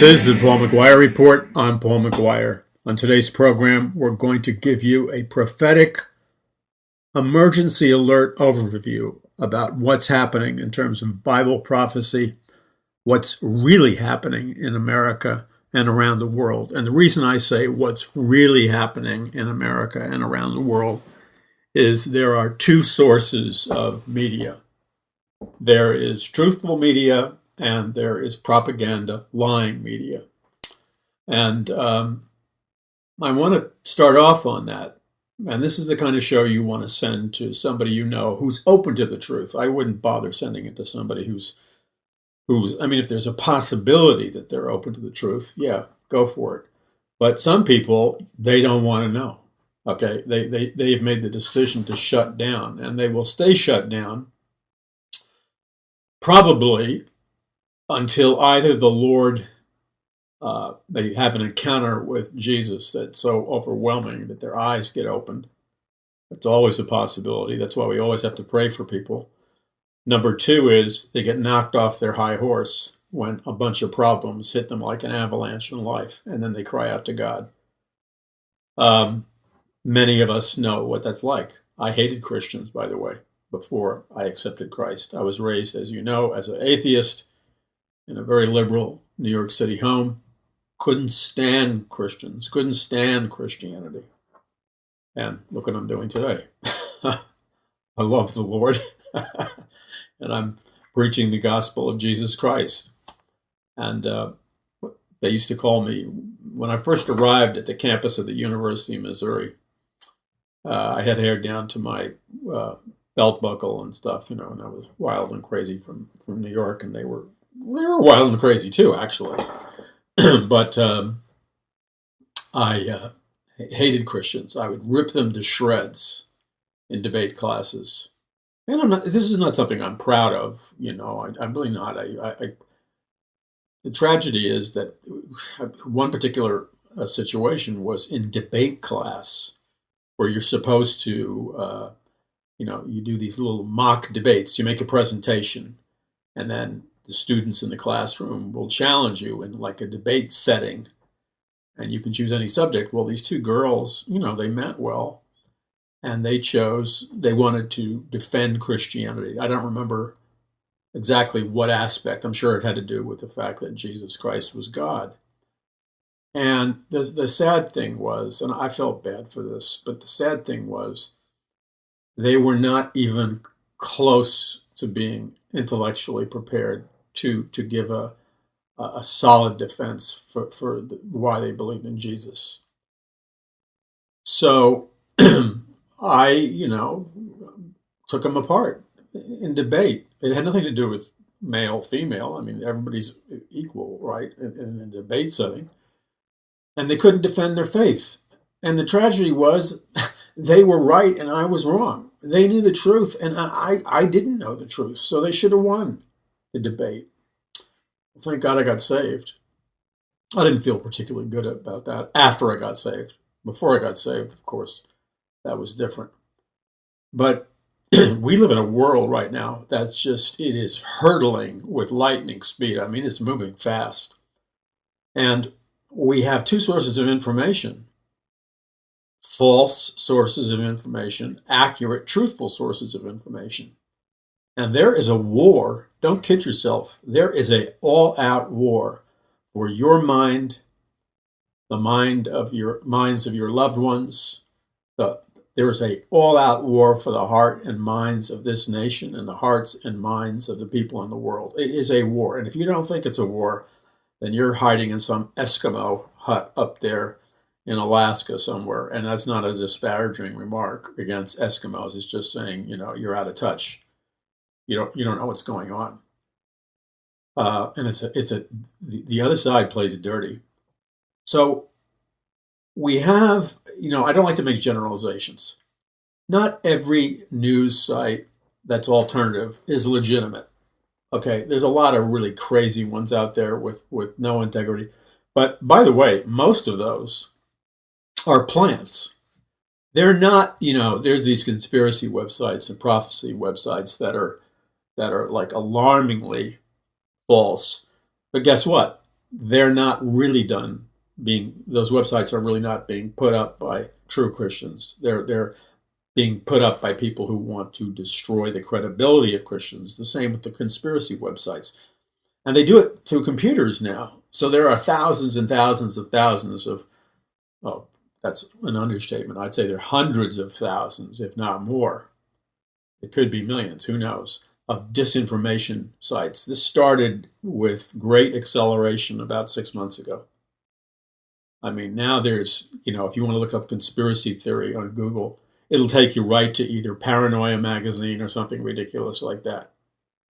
This is the Paul McGuire Report. I'm Paul McGuire. On today's program, we're going to give you a prophetic emergency alert overview about what's happening in terms of Bible prophecy, what's really happening in America and around the world. And the reason I say what's really happening in America and around the world is there are two sources of media. There is truthful media and there is propaganda, lying media. And I want to start off on that. And this is the kind of show you want to send to somebody you know who's open to the truth. I wouldn't bother sending it to somebody who's if there's a possibility that they're open to the truth, yeah, go for it. But some people, they don't want to know. Okay, they have made the decision to shut down, and they will stay shut down probably until either the Lord, they have an encounter with Jesus that's so overwhelming that their eyes get opened. It's always a possibility. That's why we always have to pray for people. Number two is they get knocked off their high horse when a bunch of problems hit them like an avalanche in life, and then they cry out to God. Many of us know what that's like. I hated Christians, by the way, before I accepted Christ. I was raised, as you know, as an atheist in a very liberal New York City home. Couldn't stand Christians, couldn't stand Christianity. And look what I'm doing today. I love the Lord. And I'm preaching the gospel of Jesus Christ. And they used to call me, when I first arrived at the campus of the University of Missouri, I had hair down to my belt buckle and stuff, and I was wild and crazy from New York, and they were wild and crazy too, actually. But I hated Christians. I would rip them to shreds in debate classes. And this is not something I'm proud of, I'm really not. The tragedy is that one particular situation was in debate class where you're supposed to, you do these little mock debates. You make a presentation, and then the students in the classroom will challenge you in like a debate setting, and you can choose any subject. Well, these two girls, they meant well. And they wanted to defend Christianity. I don't remember exactly what aspect. I'm sure it had to do with the fact that Jesus Christ was God. And the sad thing was, and I felt bad for this, but the sad thing was they were not even close to being intellectually prepared to give a solid defense for why they believed in Jesus. So I, took them apart in debate. It had nothing to do with male, female. I mean, everybody's equal, right, in a debate setting. And they couldn't defend their faith. And the tragedy was they were right and I was wrong. They knew the truth and I didn't know the truth. So they should have won the debate. Thank God I got saved. I didn't feel particularly good about that after I got saved. Before I got saved, of course, that was different. But we live in a world right now that's it is hurtling with lightning speed. I mean, it's moving fast. And we have two sources of information: false sources of information, accurate, truthful sources of information. And there is a war. Don't kid yourself. There is an all-out war for your mind, the minds of your loved ones. There is an all-out war for the heart and minds of this nation and the hearts and minds of the people in the world. It is a war. And if you don't think it's a war, then you're hiding in some Eskimo hut up there in Alaska somewhere. And that's not a disparaging remark against Eskimos. It's just saying, you're out of touch. You don't know what's going on. And the other side plays dirty. So we have, I don't like to make generalizations. Not every news site that's alternative is legitimate. Okay, there's a lot of really crazy ones out there with no integrity. But by the way, most of those are plants. They're not, there's these conspiracy websites and prophecy websites that are like alarmingly false. But guess what? they're not really done being, those websites are really not being put up by true Christians. They're being put up by people who want to destroy the credibility of Christians. The same with the conspiracy websites. And they do it through computers now. So there are thousands and thousands and thousands of, oh, that's an understatement. I'd say there are hundreds of thousands, if not more. It could be millions, who knows, of disinformation sites. This started with great acceleration about 6 months ago. I mean, now there's, if you want to look up conspiracy theory on Google, it'll take you right to either Paranoia magazine or something ridiculous like that.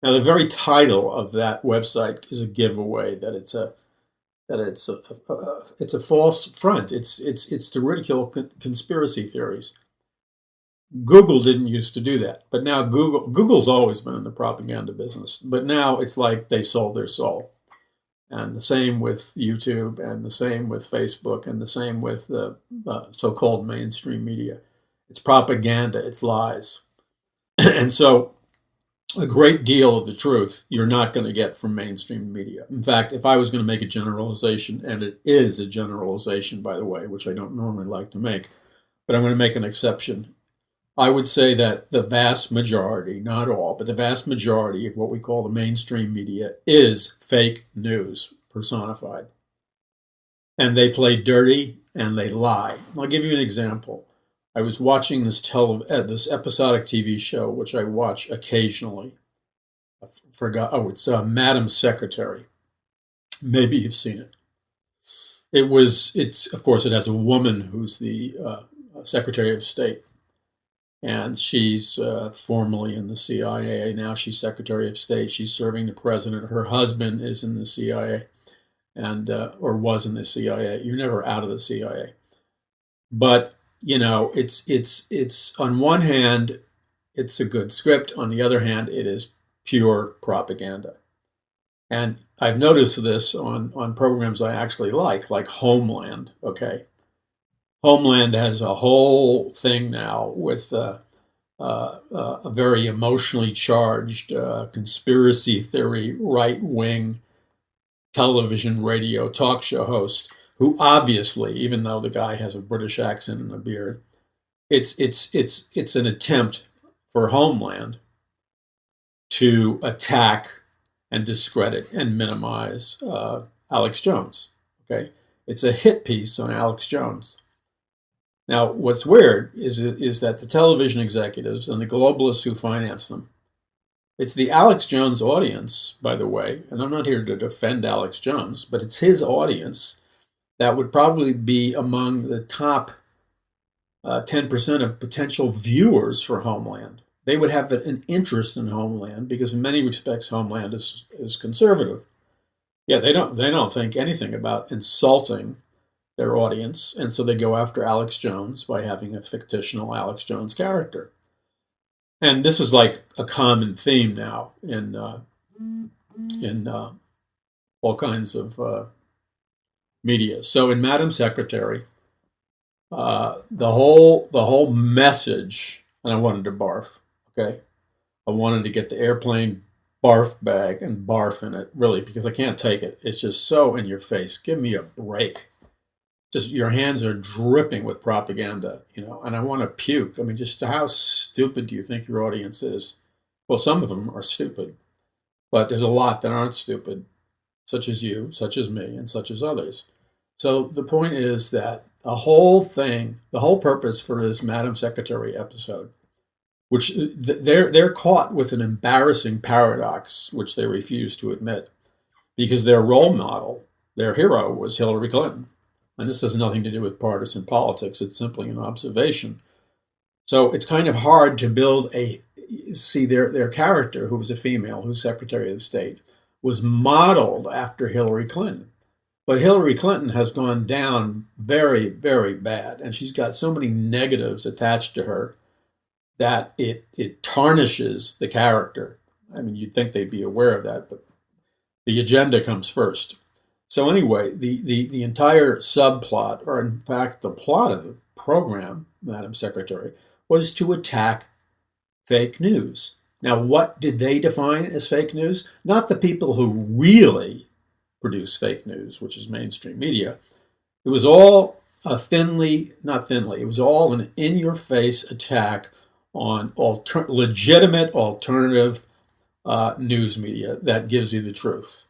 Now, the very title of that website is a giveaway that it's a false front. It's to ridicule conspiracy theories. Google didn't used to do that, but now Google's always been in the propaganda business, but now it's like they sold their soul. And the same with YouTube, and the same with Facebook, and the same with the so-called mainstream media. It's propaganda, it's lies. And so a great deal of the truth you're not going to get from mainstream media. In fact, if I was going to make a generalization, and it is a generalization, by the way, which I don't normally like to make, but I'm going to make an exception. I would say that the vast majority, not all, but the vast majority of what we call the mainstream media is fake news personified. And they play dirty and they lie. I'll give you an example. I was watching this episodic TV show, which I watch occasionally. I forgot. Oh, it's Madam Secretary. Maybe you've seen it. It's of course, it has a woman who's the Secretary of State. And she's formerly in the CIA. Now she's Secretary of State. She's serving the president. Her husband is in the CIA, and or was in the CIA. You're never out of the CIA. But it's on one hand, it's a good script. On the other hand, it is pure propaganda. And I've noticed this on programs I actually like Homeland. Okay. Homeland has a whole thing now with a very emotionally charged conspiracy theory, right-wing television, radio, talk show host who obviously, even though the guy has a British accent and a beard, it's an attempt for Homeland to attack and discredit and minimize Alex Jones. Okay, it's a hit piece on Alex Jones. Now, what's weird is that the television executives and the globalists who finance them, it's the Alex Jones audience, by the way, and I'm not here to defend Alex Jones, but it's his audience that would probably be among the top 10% of potential viewers for Homeland. They would have an interest in Homeland because in many respects, Homeland is conservative. Yeah, they don't think anything about insulting their audience, and so they go after Alex Jones by having a fictional Alex Jones character. And this is like a common theme now in all kinds of media. So in Madam Secretary, the whole message, and I wanted to barf. Okay, I wanted to get the airplane barf bag and barf in it, really, because I can't take it. It's just so in your face. Give me a break. Just your hands are dripping with propaganda, and I want to puke. I mean, just how stupid do you think your audience is? Well, some of them are stupid, but there's a lot that aren't stupid, such as you, such as me, and such as others. So the point is that the whole purpose for this Madam Secretary episode, which they're caught with an embarrassing paradox, which they refuse to admit, because their role model, their hero, was Hillary Clinton. And this has nothing to do with partisan politics. It's simply an observation. So it's kind of hard to build their character, who was a female, who's Secretary of State, was modeled after Hillary Clinton. But Hillary Clinton has gone down very, very bad. And she's got so many negatives attached to her that it tarnishes the character. I mean, you'd think they'd be aware of that, but the agenda comes first. So anyway, the entire subplot, or in fact the plot of the program, Madam Secretary, was to attack fake news. Now, what did they define as fake news? Not the people who really produce fake news, which is mainstream media. It was all it was all an in-your-face attack on legitimate alternative news media that gives you the truth.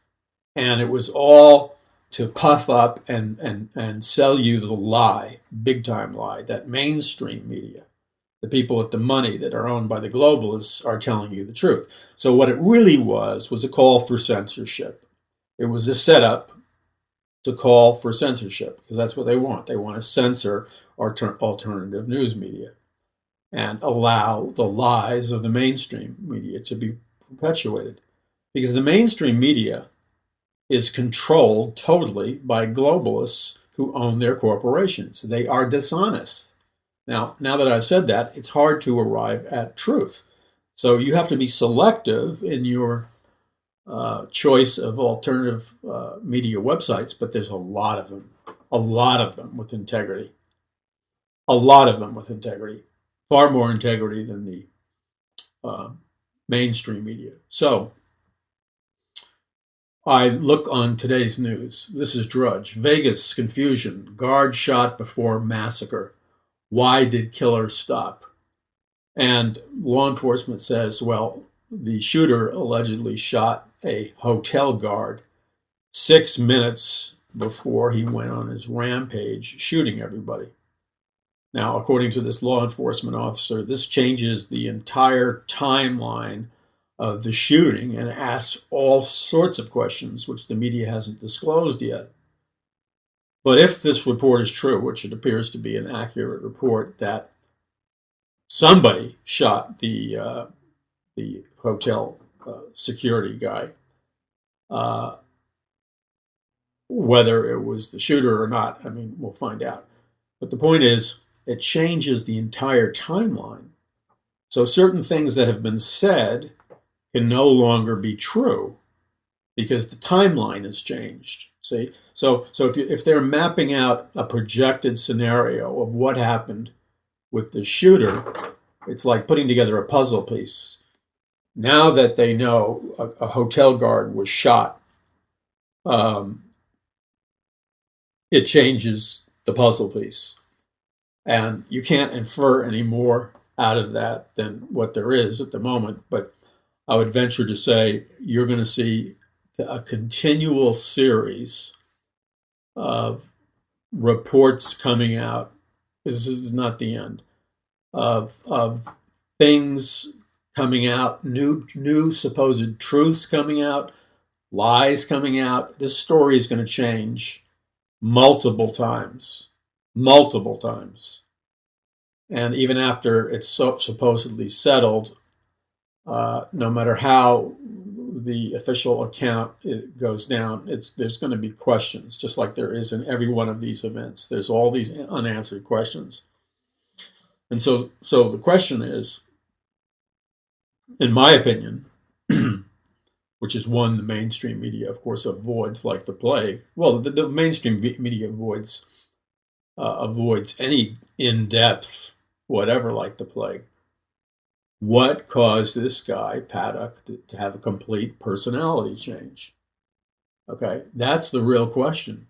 And it was all to puff up and sell you the lie, big time lie, that mainstream media, the people with the money that are owned by the globalists, are telling you the truth. So what it really was a call for censorship. It was a setup to call for censorship, because that's what they want. They want to censor alternative news media and allow the lies of the mainstream media to be perpetuated. Because the mainstream media is controlled totally by globalists who own their corporations. They are dishonest. Now that I've said that, it's hard to arrive at truth. So you have to be selective in your choice of alternative media websites, but there's a lot of them with integrity. Far more integrity than the mainstream media. So I look on today's news. This is Drudge. Vegas confusion. Guard shot before massacre. Why did killer stop? And law enforcement says, well, the shooter allegedly shot a hotel guard 6 minutes before he went on his rampage, shooting everybody. Now, according to this law enforcement officer, this changes the entire timeline of the shooting and asks all sorts of questions, which the media hasn't disclosed yet. But if this report is true, which it appears to be an accurate report, that somebody shot the hotel security guy, whether it was the shooter or not, I mean, we'll find out. But the point is, it changes the entire timeline. So certain things that have been said can no longer be true because the timeline has changed. See, so if they're mapping out a projected scenario of what happened with the shooter, it's like putting together a puzzle piece. Now that they know a hotel guard was shot, it changes the puzzle piece. And you can't infer any more out of that than what there is at the moment. But I would venture to say you're going to see a continual series of reports coming out. This is not the end of things coming out, new supposed truths coming out, lies coming out. This story is going to change multiple times. And even after it's supposedly settled, no matter how the official account goes down, there's going to be questions, just like there is in every one of these events. There's all these unanswered questions. And so the question is, in my opinion, which is one the mainstream media, of course, avoids like the plague. Well, the mainstream media avoids any in-depth whatever like the plague. What caused this guy, Paddock, to have a complete personality change? Okay, that's the real question.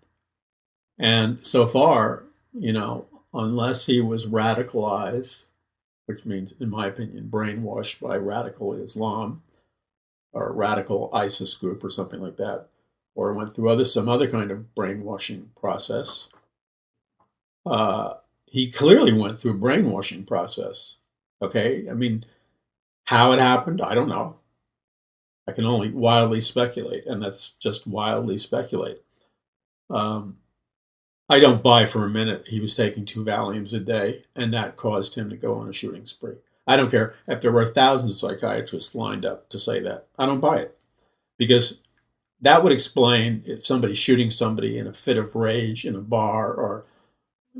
And so far, unless he was radicalized, which means, in my opinion, brainwashed by radical Islam or radical ISIS group or something like that, or went through some other kind of brainwashing process, he clearly went through a brainwashing process. Okay, I mean, how it happened, I don't know. I can only wildly speculate, and that's just wildly speculate. I don't buy for a minute he was taking 2 Valiums a day, and that caused him to go on a shooting spree. I don't care if there were 1,000 psychiatrists lined up to say that. I don't buy it, because that would explain if somebody's shooting somebody in a fit of rage in a bar or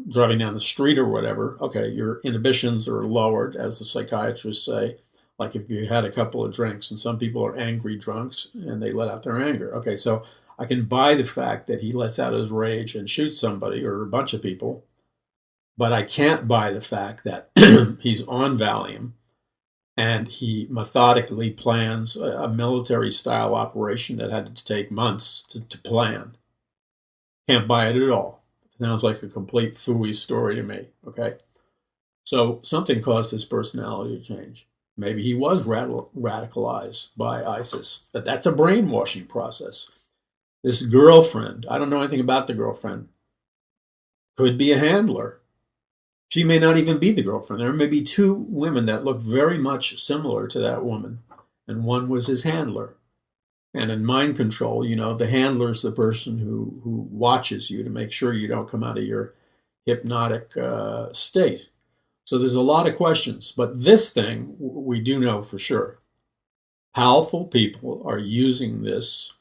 driving down the street or whatever. Okay, your inhibitions are lowered, as the psychiatrists say, like if you had a couple of drinks, and some people are angry drunks and they let out their anger. Okay, so I can buy the fact that he lets out his rage and shoots somebody or a bunch of people, but I can't buy the fact that he's on Valium and he methodically plans a military-style operation that had to take months to plan. Can't buy it at all. Sounds like a complete phooey story to me, okay? So something caused his personality to change. Maybe he was radicalized by ISIS, but that's a brainwashing process. This girlfriend, I don't know anything about the girlfriend, could be a handler. She may not even be the girlfriend. There may be two women that look very much similar to that woman, and one was his handler. And in mind control, the handler is the person who watches you to make sure you don't come out of your hypnotic state. So there's a lot of questions, but this thing we do know for sure. Powerful people are using this,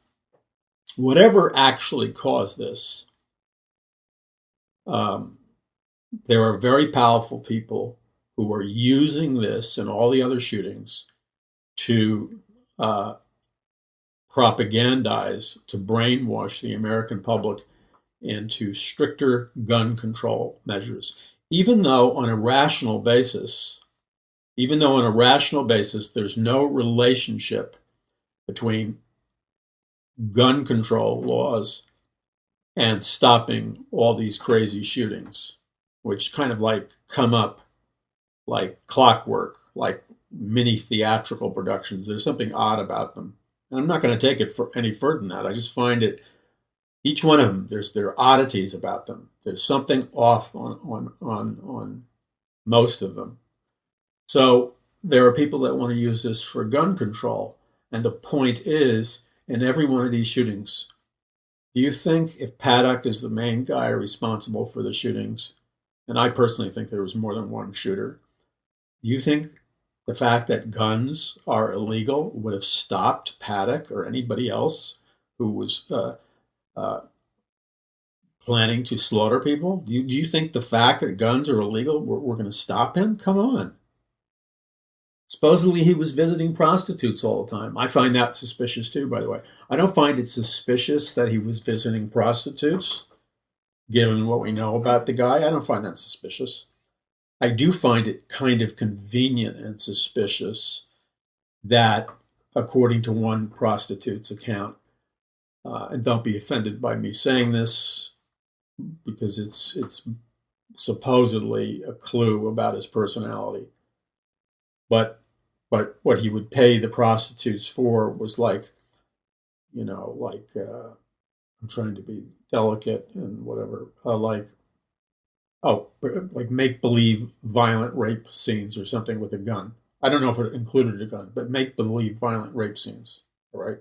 whatever actually caused this. There are very powerful people who are using this and all the other shootings to propagandize, to brainwash the American public into stricter gun control measures. Even though on a rational basis, there's no relationship between gun control laws and stopping all these crazy shootings, which kind of like come up like clockwork, like mini theatrical productions. There's something odd about them. And I'm not going to take it for any further than that. I just find it, each one of them, there are oddities about them. There's something off on most of them. So there are people that want to use this for gun control. And the point is, in every one of these shootings, do you think if Paddock is the main guy responsible for the shootings, and I personally think there was more than one shooter, do you think the fact that guns are illegal would have stopped Paddock or anybody else who was planning to slaughter people? Do you think the fact that guns are illegal were going to stop him? Come on. Supposedly he was visiting prostitutes all the time. I find that suspicious too, by the way. I don't find it suspicious that he was visiting prostitutes, given what we know about the guy. I don't find that suspicious. I do find it kind of convenient and suspicious that, according to one prostitute's account, and don't be offended by me saying this because it's supposedly a clue about his personality, but what he would pay the prostitutes for was I'm trying to be delicate and whatever, like make-believe violent rape scenes or something with a gun. I don't know if it included a gun, but make-believe violent rape scenes, all right?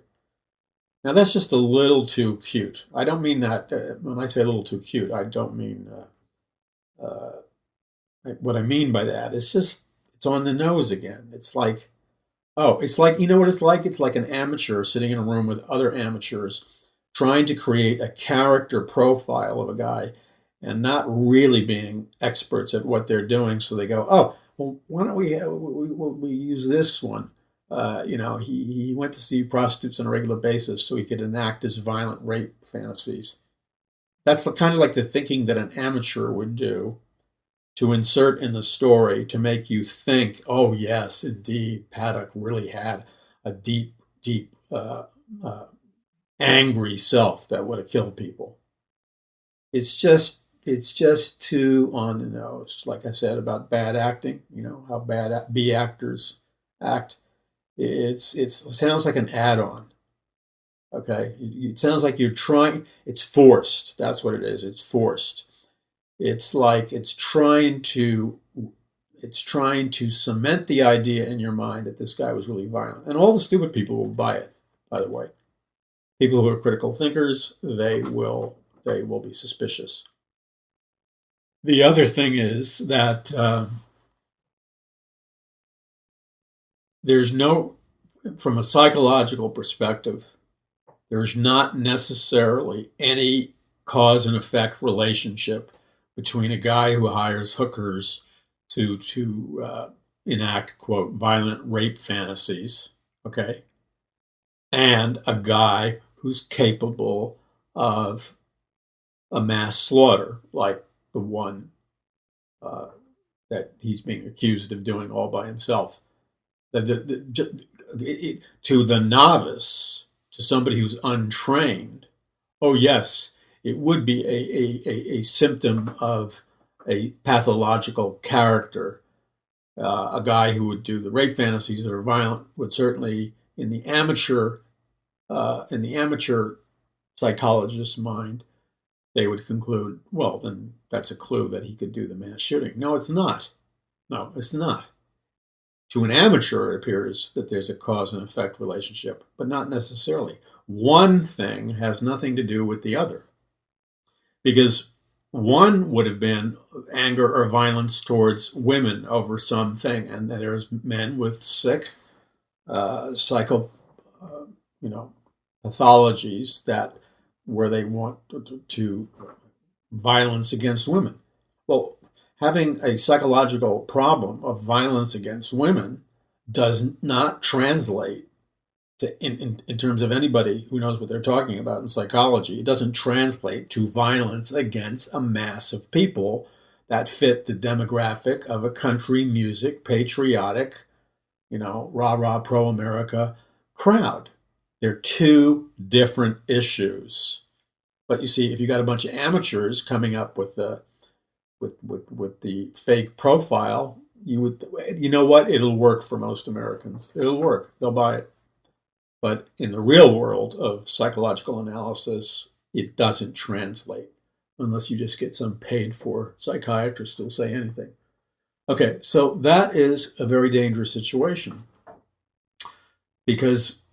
Now, that's just a little too cute. I don't mean that, when I say a little too cute, I don't mean, what I mean by that is just, it's on the nose again. It's like, you know what it's like? It's like an amateur sitting in a room with other amateurs trying to create a character profile of a guy and not really being experts at what they're doing. So they go, oh, well, why don't we use this one? He went to see prostitutes on a regular basis so he could enact his violent rape fantasies. That's kind of like the thinking that an amateur would do to insert in the story to make you think, oh, yes, indeed, Paddock really had a deep, deep, angry self that would have killed people. It's just too on the nose. Like I said about bad acting, how bad B actors act. It sounds like an add-on. Okay, it sounds like you're trying. It's forced. That's what it is. It's forced. It's like it's trying to cement the idea in your mind that this guy was really violent, and all the stupid people will buy it. By the way, people who are critical thinkers, they will be suspicious. The other thing is that from a psychological perspective, there's not necessarily any cause and effect relationship between a guy who hires hookers to enact, quote, violent rape fantasies, okay, and a guy who's capable of a mass slaughter like the one that he's being accused of doing all by himself. To the novice, to somebody who's untrained, oh yes, it would be a symptom of a pathological character. A guy who would do the rape fantasies that are violent would certainly, in the amateur psychologist's mind, they would conclude, well, then that's a clue that he could do the mass shooting. No, it's not. No, it's not. To an amateur, it appears that there's a cause and effect relationship, but not necessarily. One thing has nothing to do with the other, because one would have been anger or violence towards women over something, and there's men with sick pathologies that where they want to violence against women. Well, having a psychological problem of violence against women does not translate to, in terms of anybody who knows what they're talking about in psychology, it doesn't translate to violence against a mass of people that fit the demographic of a country music, patriotic, rah-rah pro-America crowd. They're two different issues. But you see, if you got a bunch of amateurs coming up with the fake profile, you know what? It'll work for most Americans. It'll work. They'll buy it. But in the real world of psychological analysis, it doesn't translate unless you just get some paid-for psychiatrist who'll say anything. Okay, so that is a very dangerous situation because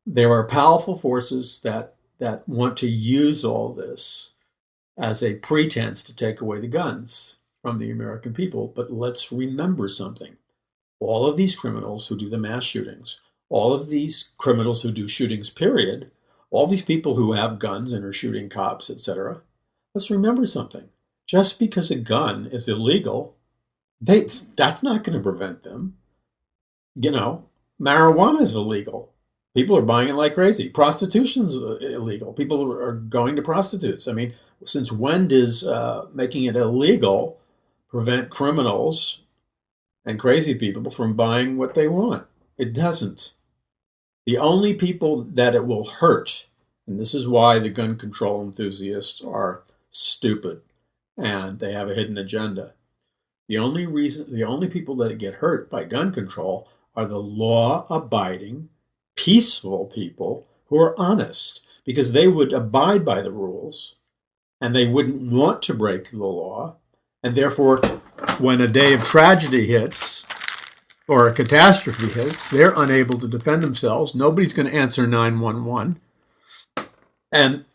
there are powerful forces that want to use all this as a pretense to take away the guns from the American people. But let's remember something. All of these criminals who do the mass shootings, all of these criminals who do shootings, period, all these people who have guns and are shooting cops, etc., let's remember something. Just because a gun is illegal, that's not going to prevent them. Marijuana is illegal. People are buying it like crazy. Prostitution's illegal. People are going to prostitutes. I mean, since when does making it illegal prevent criminals and crazy people from buying what they want? It doesn't. The only people that it will hurt, and this is why the gun control enthusiasts are stupid and they have a hidden agenda. The only people that get hurt by gun control are the law-abiding, peaceful people who are honest, because they would abide by the rules and they wouldn't want to break the law. And therefore, when a day of tragedy hits or a catastrophe hits, they're unable to defend themselves. Nobody's going to answer 911. And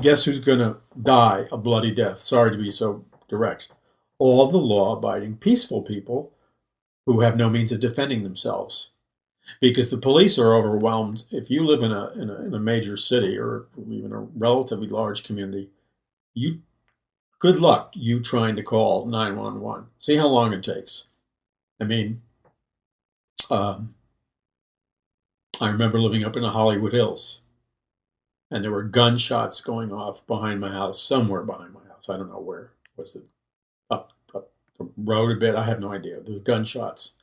guess who's going to die a bloody death? Sorry to be so direct. All the law-abiding, peaceful people who have no means of defending themselves. Because the police are overwhelmed. If you live in a major city or even a relatively large community, good luck you trying to call 911. See how long it takes. I mean, I remember living up in the Hollywood Hills, and there were gunshots going off behind my house, somewhere behind my house. I don't know where. Was it up the road a bit? I have no idea. There were gunshots.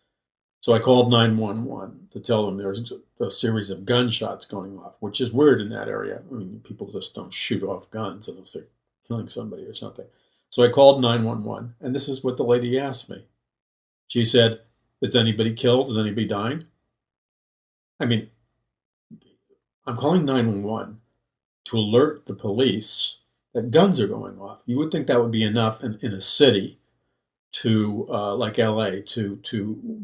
So I called 911 to tell them there's a series of gunshots going off, which is weird in that area. I mean, people just don't shoot off guns unless they're killing somebody or something. So I called 911, and this is what the lady asked me. She said, "Is anybody killed? Is anybody dying?" I mean, I'm calling 911 to alert the police that guns are going off. You would think that would be enough in a city to like LA to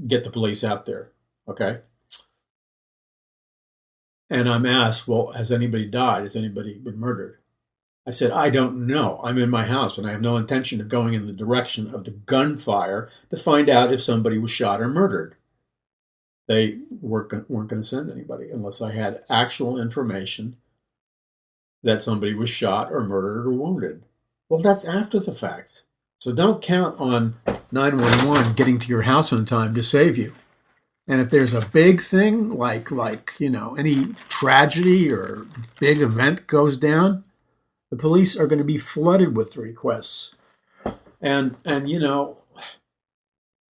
get the police out there, okay? And I'm asked, well, has anybody died? Has anybody been murdered? I said, I don't know. I'm in my house and I have no intention of going in the direction of the gunfire to find out if somebody was shot or murdered. They weren't going to send anybody unless I had actual information that somebody was shot or murdered or wounded. Well, that's after the fact. So don't count on 911 getting to your house on time to save you. And if there's a big thing, like any tragedy or big event goes down, the police are going to be flooded with requests. And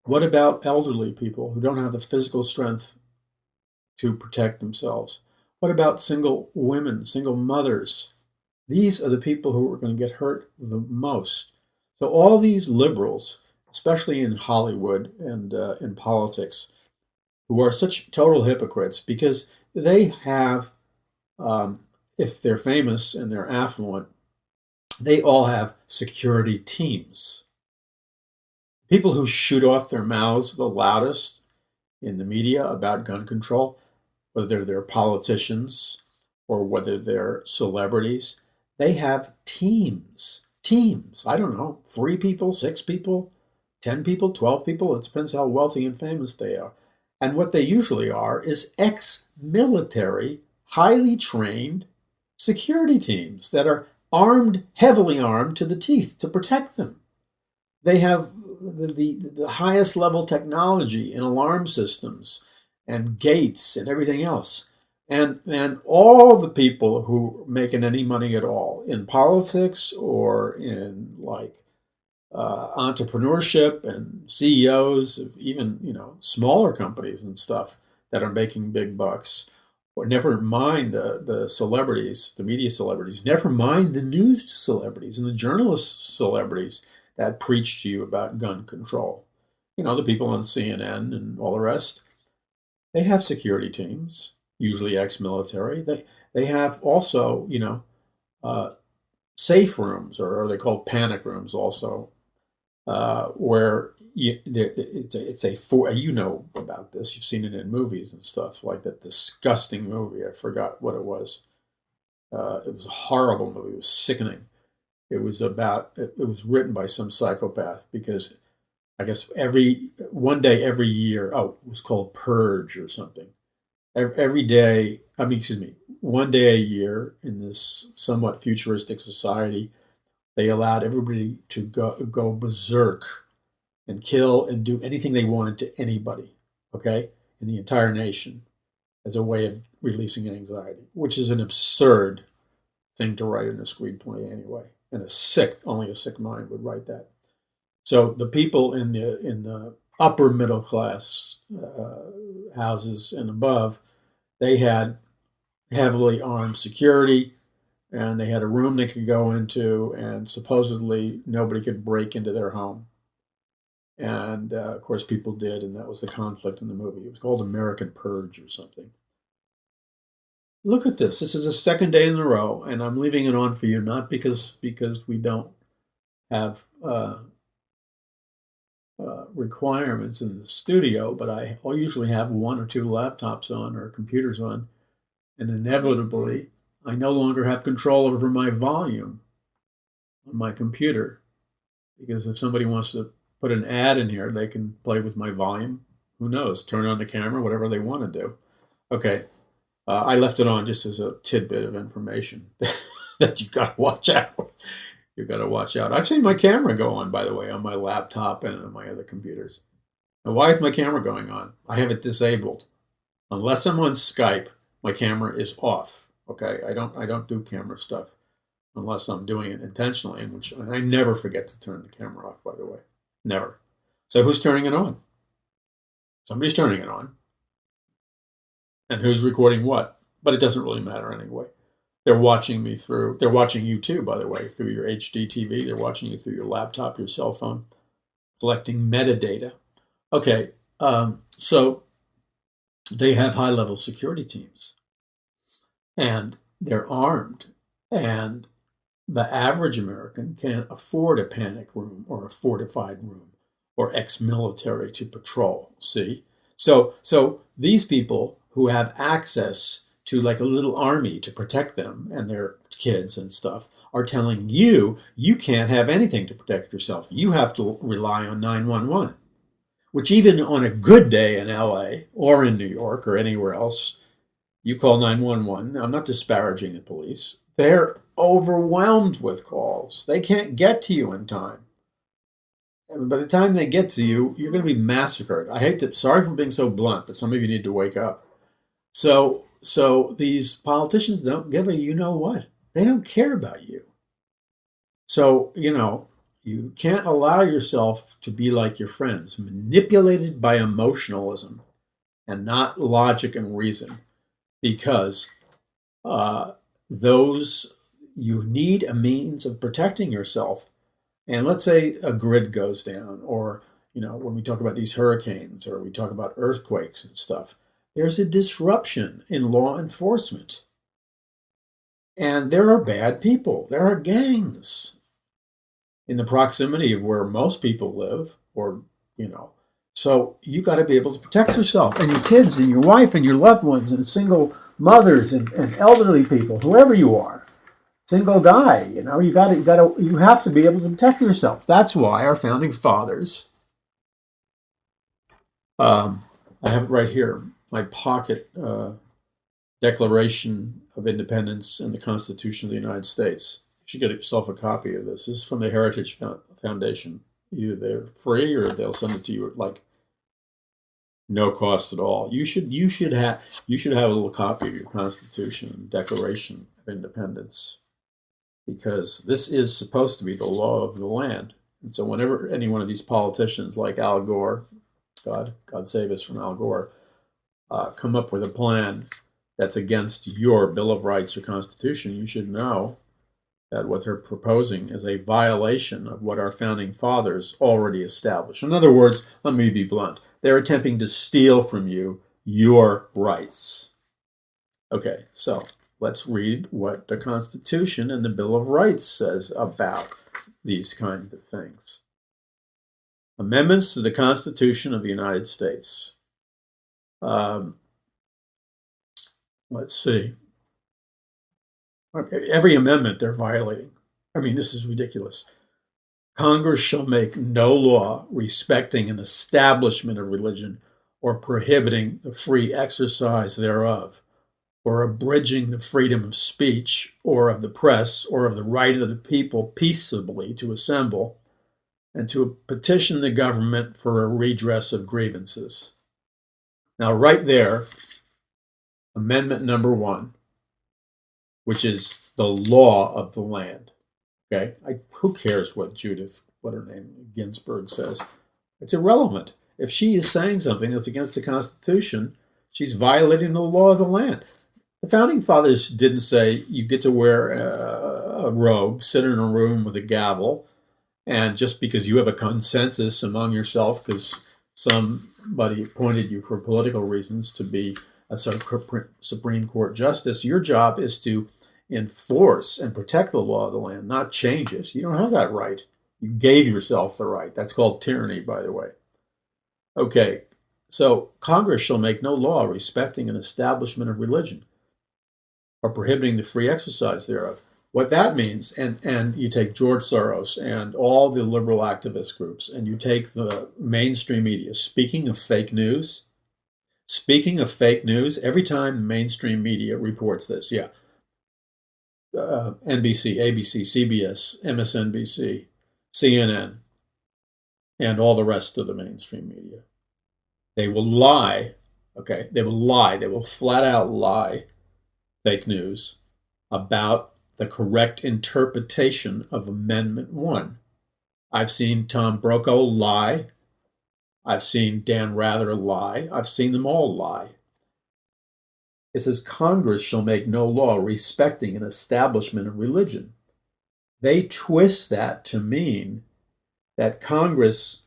what about elderly people who don't have the physical strength to protect themselves. What about single women, single mothers? These are the people who are going to get hurt the most. So all these liberals, especially in Hollywood and in politics, who are such total hypocrites because they have, if they're famous and they're affluent, they all have security teams. People who shoot off their mouths the loudest in the media about gun control, whether they're politicians or whether they're celebrities, they have teams. Teams. I don't know, 3 people, 6 people, 10 people, 12 people. It depends how wealthy and famous they are. And what they usually are is ex-military, highly trained security teams that are armed, heavily armed to the teeth to protect them. They have the highest level technology in alarm systems and gates and everything else. And all the people who are making any money at all in politics or in entrepreneurship and CEOs of even smaller companies and stuff that are making big bucks, or never mind the celebrities, the media celebrities, never mind the news celebrities and the journalist celebrities that preach to you about gun control. The people on CNN and all the rest, they have security teams, usually ex-military. They have also, safe rooms, or are they called panic rooms also, where you know about this. You've seen it in movies and stuff, like that disgusting movie. I forgot what it was. It was a horrible movie. It was sickening. It was written by some psychopath because I guess one day every year, it was called Purge or something. One day a year in this somewhat futuristic society, they allowed everybody to go berserk and kill and do anything they wanted to anybody, okay, in the entire nation as a way of releasing anxiety, which is an absurd thing to write in a screenplay anyway. And only a sick mind would write that. So the people in the upper middle class houses and above, they had heavily armed security, and they had a room they could go into, and supposedly nobody could break into their home. And of course people did, and that was the conflict in the movie. It was called American Purge or something. Look at this. This is the second day in a row, and I'm leaving it on for you, not because we don't have requirements in the studio, but I usually have 1 or 2 laptops on or computers on, and inevitably I no longer have control over my volume on my computer, because if somebody wants to put an ad in here, they can play with my volume. Who knows? Turn on the camera, whatever they want to do. Okay. I left it on just as a tidbit of information that you got to watch out. You got to watch out. I've seen my camera go on, by the way, on my laptop and on my other computers. Now, why is my camera going on? I have it disabled. Unless I'm on Skype, my camera is off. Okay, I don't do camera stuff unless I'm doing it intentionally, and I never forget to turn the camera off, by the way. Never. So who's turning it on? Somebody's turning it on. And who's recording what? But it doesn't really matter anyway. They're watching you too, by the way, through your HD TV. They're watching you through your laptop, your cell phone, collecting metadata. Okay, so they have high-level security teams, and they're armed, and the average American can't afford a panic room or a fortified room or ex-military to patrol, see? So these people who have access to like a little army to protect them and their kids and stuff are telling you can't have anything to protect yourself. You have to rely on 911, which even on a good day in LA or in New York or anywhere else, you call 911. I'm not disparaging the police. They're overwhelmed with calls. They can't get to you in time. And by the time they get to you, you're going to be massacred. Sorry for being so blunt, but some of you need to wake up. So these politicians don't give a you-know-what. They don't care about you. So, you can't allow yourself to be like your friends, manipulated by emotionalism. and not logic and reason, because those you need a means of protecting yourself. And let's say a grid goes down, or when we talk about these hurricanes or we talk about earthquakes and stuff, there's a disruption in law enforcement. And there are bad people. There are gangs in the proximity of where most people live, so you got to be able to protect yourself and your kids and your wife and your loved ones and single mothers and elderly people, whoever you are, single guy, you have to be able to protect yourself. That's why our founding fathers, I have it right here, my pocket Declaration of Independence and the Constitution of the United States. You should get yourself a copy of this. This is from the Heritage Foundation. Either they're free or they'll send it to you at like no cost at all. You should have a little copy of your Constitution and Declaration of Independence, because this is supposed to be the law of the land. And so whenever any one of these politicians like Al Gore, God save us from Al Gore, come up with a plan that's against your Bill of Rights or Constitution, you should know that what they're proposing is a violation of what our founding fathers already established. In other words, let me be blunt, they're attempting to steal from you your rights. Okay, so let's read what the Constitution and the Bill of Rights says about these kinds of things. Amendments to the Constitution of the United States. Let's see. Every amendment they're violating. I mean, this is ridiculous. Congress shall make no law respecting an establishment of religion or prohibiting the free exercise thereof, or abridging the freedom of speech or of the press or of the right of the people peaceably to assemble and to petition the government for a redress of grievances. Now, right there, Amendment number 1, which is the law of the land. Okay, who cares what her name, Ginsburg says? It's irrelevant. If she is saying something that's against the Constitution, she's violating the law of the land. The founding fathers didn't say you get to wear a robe, sit in a room with a gavel, and just because you have a consensus among yourself, because somebody appointed you for political reasons to be a Supreme Court justice, your job is to enforce and protect the law of the land, not change it. You don't have that right. You gave yourself the right. That's called tyranny, by the way. Okay, so Congress shall make no law respecting an establishment of religion or prohibiting the free exercise thereof. What that means, and you take George Soros and all the liberal activist groups, and you take the mainstream media, speaking of fake news, every time the mainstream media reports this, NBC, ABC, CBS, MSNBC, CNN, and all the rest of the mainstream media, they will lie, okay? They will flat out lie, fake news, about the correct interpretation of Amendment 1. I've seen Tom Brokaw lie. I've seen Dan Rather lie. I've seen them all lie. It says Congress shall make no law respecting an establishment of religion. They twist that to mean that Congress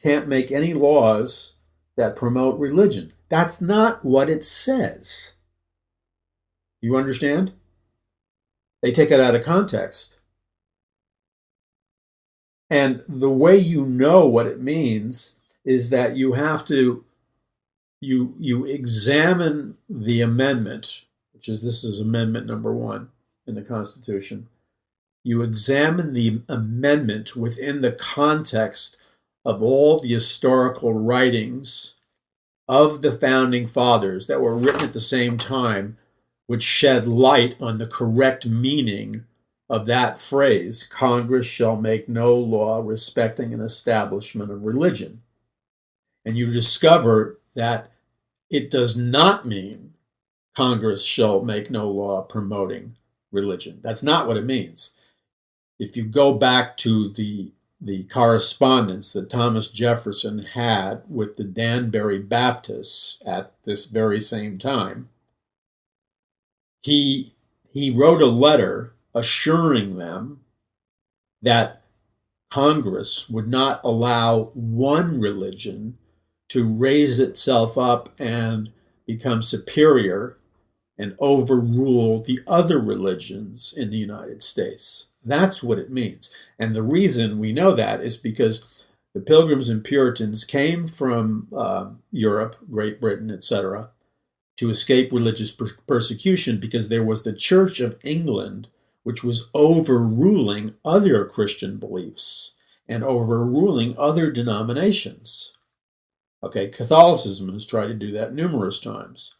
can't make any laws that promote religion. That's not what it says. You understand? They take it out of context. And the way you know what it means is that you have to you examine the amendment, this is Amendment number 1 in the Constitution. You examine the amendment within the context of all the historical writings of the founding fathers that were written at the same time, which shed light on the correct meaning of that phrase, Congress shall make no law respecting an establishment of religion. And you discover that it does not mean Congress shall make no law promoting religion. That's not what it means. If you go back to the the correspondence that Thomas Jefferson had with the Danbury Baptists at this very same time, he wrote a letter assuring them that Congress would not allow one religion to raise itself up and become superior and overrule the other religions in the United States. That's what it means. And the reason we know that is because the Pilgrims and Puritans came from Europe, Great Britain, etc., to escape religious persecution because there was the Church of England, which was overruling other Christian beliefs and overruling other denominations. Okay, Catholicism has tried to do that numerous times.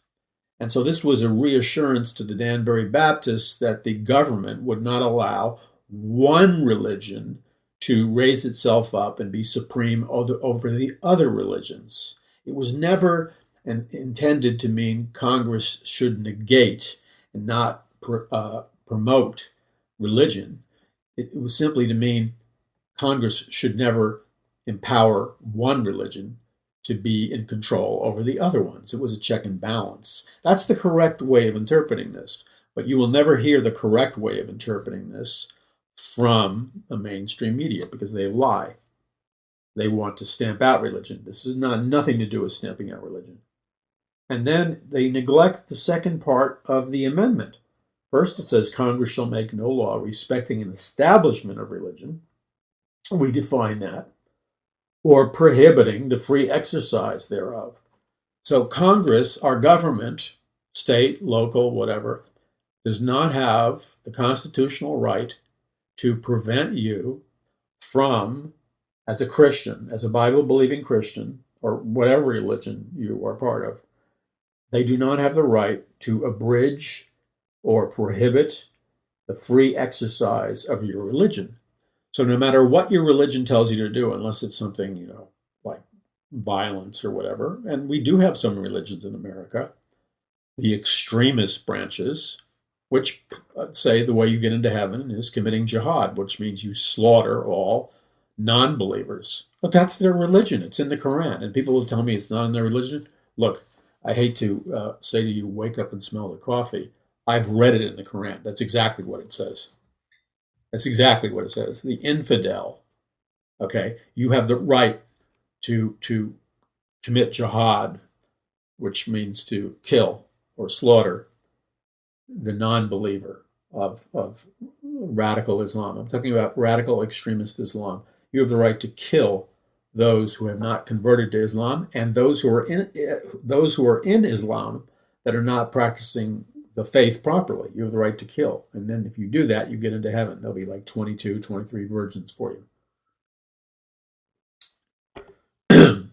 And so this was a reassurance to the Danbury Baptists that the government would not allow one religion to raise itself up and be supreme over the other religions. It was never intended to mean Congress should negate and not promote religion. It was simply to mean Congress should never empower one religion to be in control over the other ones. It was a check and balance. That's the correct way of interpreting this. But you will never hear the correct way of interpreting this from the mainstream media because they lie. They want to stamp out religion. This is nothing to do with stamping out religion. And then they neglect the second part of the amendment. First, it says Congress shall make no law respecting an establishment of religion. We define that. Or prohibiting the free exercise thereof. So Congress, our government, state, local, whatever, does not have the constitutional right to prevent you from, as a Christian, as a Bible-believing Christian, or whatever religion you are part of, they do not have the right to abridge or prohibit the free exercise of your religion. So no matter what your religion tells you to do, unless it's something, like violence or whatever, and we do have some religions in America, the extremist branches, which say the way you get into heaven is committing jihad, which means you slaughter all non-believers. But that's their religion. It's in the Quran. And people will tell me it's not in their religion. Look, I hate to say to you, wake up and smell the coffee. I've read it in the Quran. That's exactly what it says. That's exactly what it says. The infidel, okay, you have the right to commit jihad, which means to kill or slaughter the non-believer of radical Islam. I'm talking about radical extremist Islam. You have the right to kill those who have not converted to Islam and those who are in Islam that are not practicing the faith properly. You have the right to kill. And then if you do that, you get into heaven. There'll be like 22, 23 virgins for you.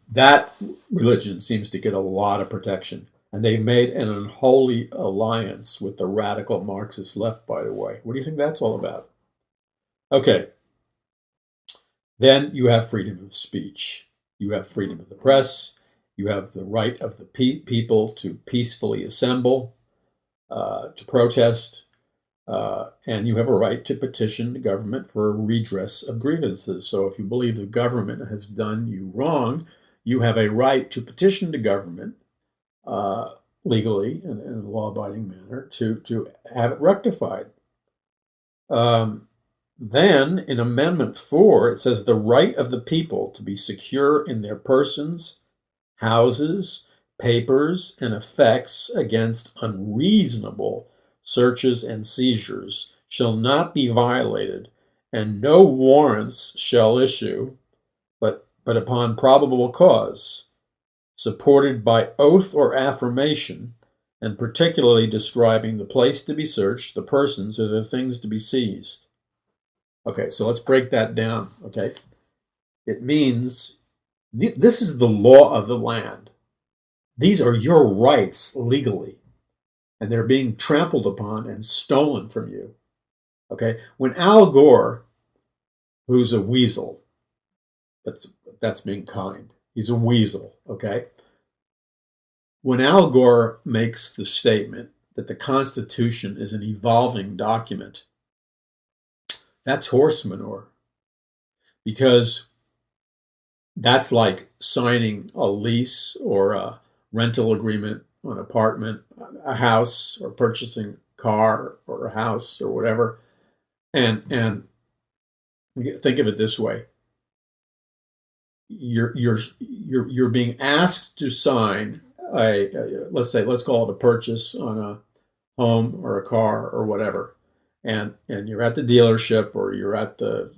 That religion seems to get a lot of protection. And they've made an unholy alliance with the radical Marxist left, by the way. What do you think that's all about? Okay. Then you have freedom of speech. You have freedom of the press. You have the right of the people to peacefully assemble, to protest, and you have a right to petition the government for a redress of grievances. So if you believe the government has done you wrong, you have a right to petition the government legally and in a law-abiding manner to have it rectified. Then in Amendment 4, it says the right of the people to be secure in their persons, houses, papers, and effects against unreasonable searches and seizures shall not be violated, and no warrants shall issue, but upon probable cause, supported by oath or affirmation, and particularly describing the place to be searched, the persons, or the things to be seized. Okay, so let's break that down, okay? It means this is the law of the land. These are your rights legally, and they're being trampled upon and stolen from you, okay? When Al Gore, who's a weasel, that's being kind, he's a weasel, okay? When Al Gore makes the statement that the Constitution is an evolving document, that's horse manure. because that's like signing a lease or a rental agreement on an apartment, a house, or purchasing a car or a house or whatever. And think of it this way: you're being asked to sign let's call it a purchase on a home or a car or whatever, and you're at the dealership or you're at the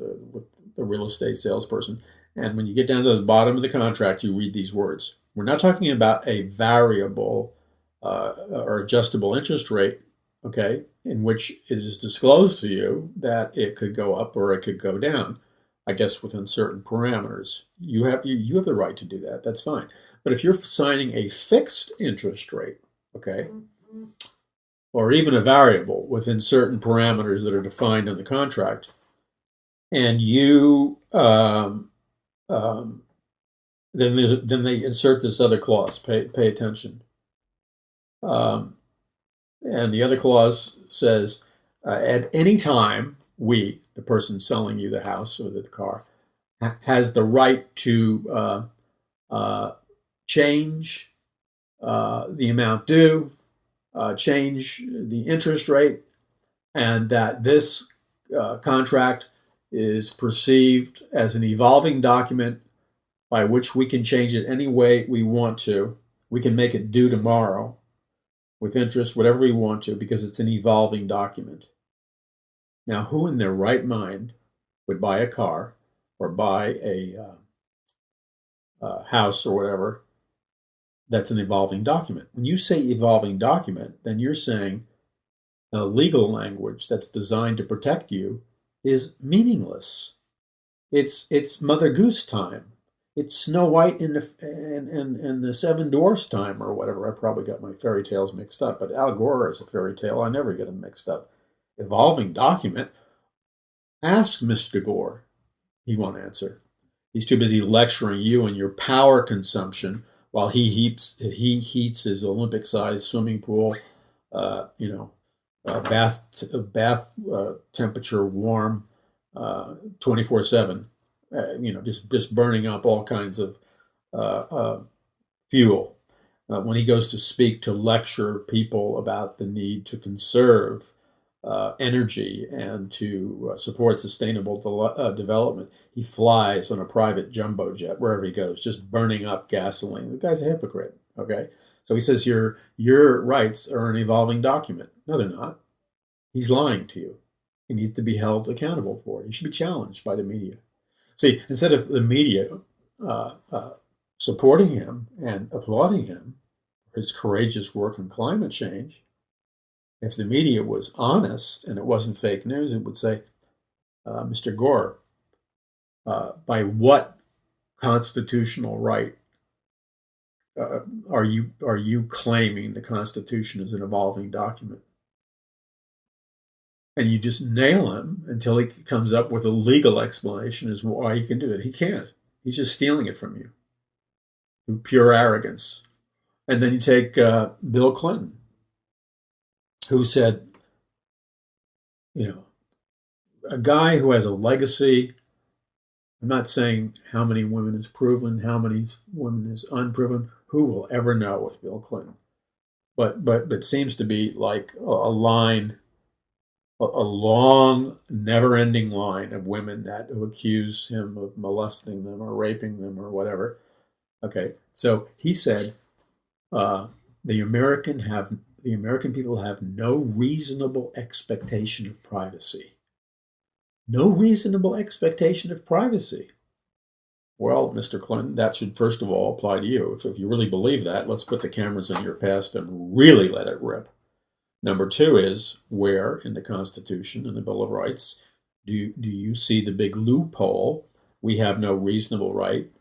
real estate salesperson, and when you get down to the bottom of the contract, you read these words. We're not talking about a variable or adjustable interest rate, okay, in which it is disclosed to you that it could go up or it could go down, I guess within certain parameters. You have the right to do that. That's fine. But if you're signing a fixed interest rate, okay, or even a variable within certain parameters that are defined in the contract, and you then they insert this other clause. Pay attention. And the other clause says, at any time, we, the person selling you the house or the car, has the right to change the amount due, change the interest rate, and that this contract is perceived as an evolving document by which we can change it any way we want to. We can make it due tomorrow with interest, whatever we want to, because it's an evolving document. Now, who in their right mind would buy a car or buy a house or whatever that's an evolving document? When you say evolving document, then you're saying a legal language that's designed to protect you is meaningless. It's Mother Goose time. It's Snow White and the Seven Dwarfs time or whatever. I probably got my fairy tales mixed up, but Al Gore is a fairy tale. I never get them mixed up. Evolving document? Ask Mr. Gore. He won't answer. He's too busy lecturing you on your power consumption while he heats his Olympic-sized swimming pool, bath temperature warm, 24/7. Just burning up all kinds of fuel. When he goes to speak, to lecture people about the need to conserve energy and to support sustainable development, he flies on a private jumbo jet wherever he goes, just burning up gasoline. The guy's a hypocrite, okay? So he says your rights are an evolving document. No, they're not. He's lying to you. He needs to be held accountable for it. He should be challenged by the media. See, instead of the media supporting him and applauding him for his courageous work on climate change, if the media was honest and it wasn't fake news, it would say, Mr. Gore, by what constitutional right are you claiming the Constitution is an evolving document? And you just nail him until he comes up with a legal explanation as why he can do it. He can't. He's just stealing it from you through pure arrogance. And then you take Bill Clinton, who said, a guy who has a legacy. I'm not saying how many women is proven, how many women is unproven. Who will ever know with Bill Clinton? But it seems to be like a line, a long, never-ending line of women who accuse him of molesting them or raping them or whatever. Okay, so he said the American people have no reasonable expectation of privacy. No reasonable expectation of privacy. Well, Mr. Clinton, that should first of all apply to you. If you really believe that, let's put the cameras in your past and really let it rip. Number two is, where in the Constitution and the Bill of Rights do you see the big loophole? We have no reasonable right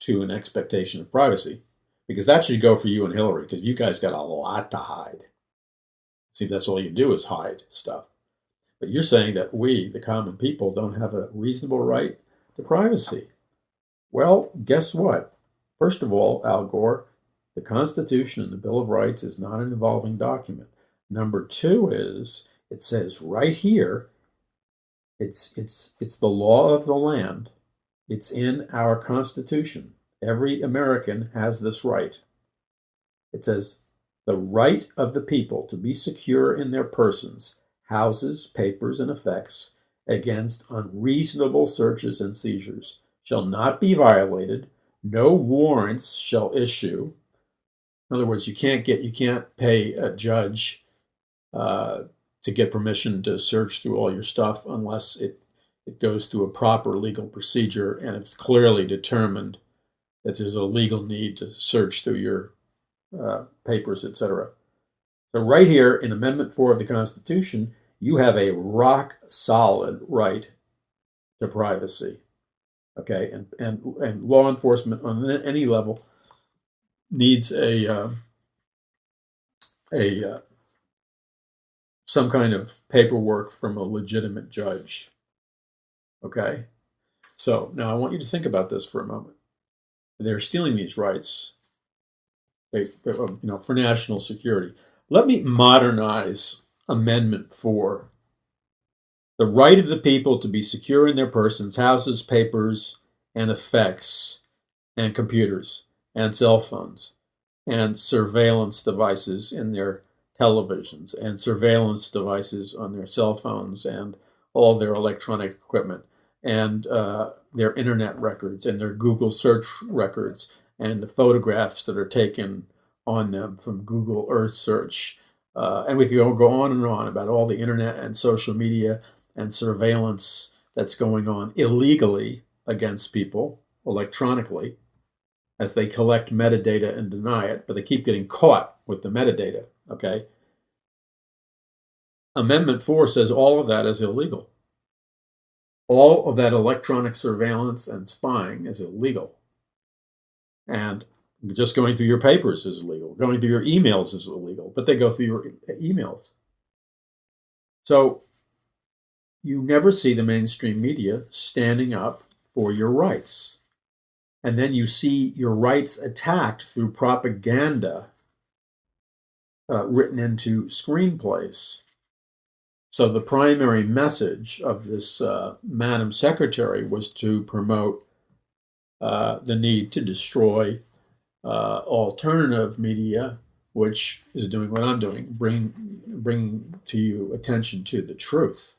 to an expectation of privacy. Because that should go for you and Hillary, because you guys got a lot to hide. See, that's all you do is hide stuff. But you're saying that we, the common people, don't have a reasonable right to privacy. Well, guess what? First of all, Al Gore, the Constitution and the Bill of Rights is not an evolving document. Number two is, it says right here, it's the law of the land It's in our Constitution. Every American has this right. It says, the right of the people to be secure in their persons, houses, papers, and effects against unreasonable searches and seizures shall not be violated. No warrants shall issue. In other words, you can't pay a judge to get permission to search through all your stuff unless it goes through a proper legal procedure and it's clearly determined that there's a legal need to search through your papers, etc. So right here in Amendment 4 of the Constitution, you have a rock solid right to privacy. Okay, and law enforcement on any level needs some kind of paperwork from a legitimate judge. Okay, so now I want you to think about this for a moment. They're stealing these rights, for national security. Let me modernize Amendment 4. The right of the people to be secure in their persons, houses, papers, and effects, and computers, and cell phones, and surveillance devices in their televisions, and surveillance devices on their cell phones, and all their electronic equipment, and their internet records, and their Google search records, and the photographs that are taken on them from Google Earth search. And we could go on and on about all the internet and social media and surveillance that's going on illegally against people electronically as they collect metadata and deny it, but they keep getting caught with the metadata, okay? Amendment 4 says all of that is illegal. All of that electronic surveillance and spying is illegal. And just going through your papers is illegal. Going through your emails is illegal, but they go through your emails. So you never see the mainstream media standing up for your rights. And then you see your rights attacked through propaganda written into screenplays. So the primary message of this Madam Secretary was to promote the need to destroy alternative media, which is doing what I'm doing, bring to you attention to the truth.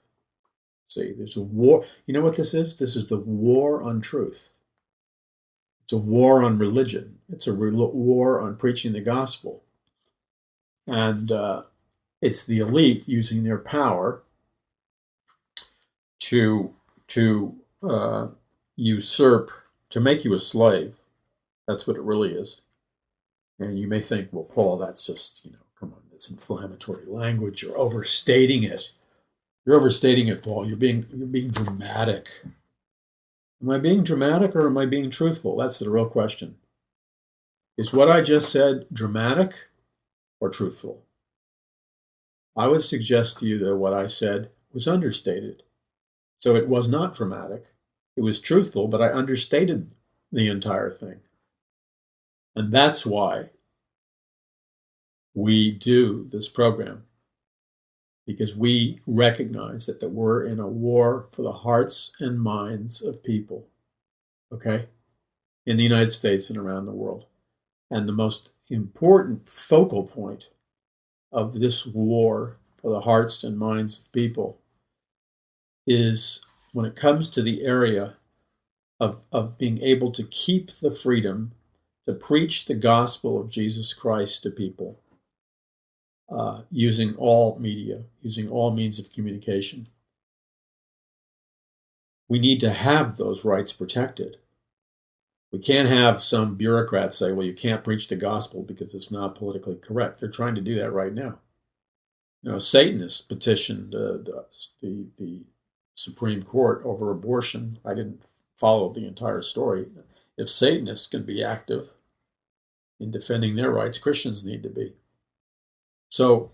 See, there's a war. You know what this is? This is the war on truth. It's a war on religion. It's a war on preaching the gospel. And it's the elite using their power to usurp, to make you a slave. That's what it really is. And you may think, well, Paul, that's just, come on, that's inflammatory language. You're overstating it. You're overstating it, Paul. You're being dramatic. Am I being dramatic or am I being truthful? That's the real question. Is what I just said dramatic or truthful? I would suggest to you that what I said was understated. So it was not dramatic. It was truthful, but I understated the entire thing. And that's why we do this program. Because we recognize that we're in a war for the hearts and minds of people, okay, in the United States and around the world. And the most important focal point of this war for the hearts and minds of people is when it comes to the area of being able to keep the freedom to preach the gospel of Jesus Christ to people. Using all media, using all means of communication. We need to have those rights protected. We can't have some bureaucrat say, well, you can't preach the gospel because it's not politically correct. They're trying to do that right now. Satanists petitioned the Supreme Court over abortion. I didn't follow the entire story. If Satanists can be active in defending their rights, Christians need to be. So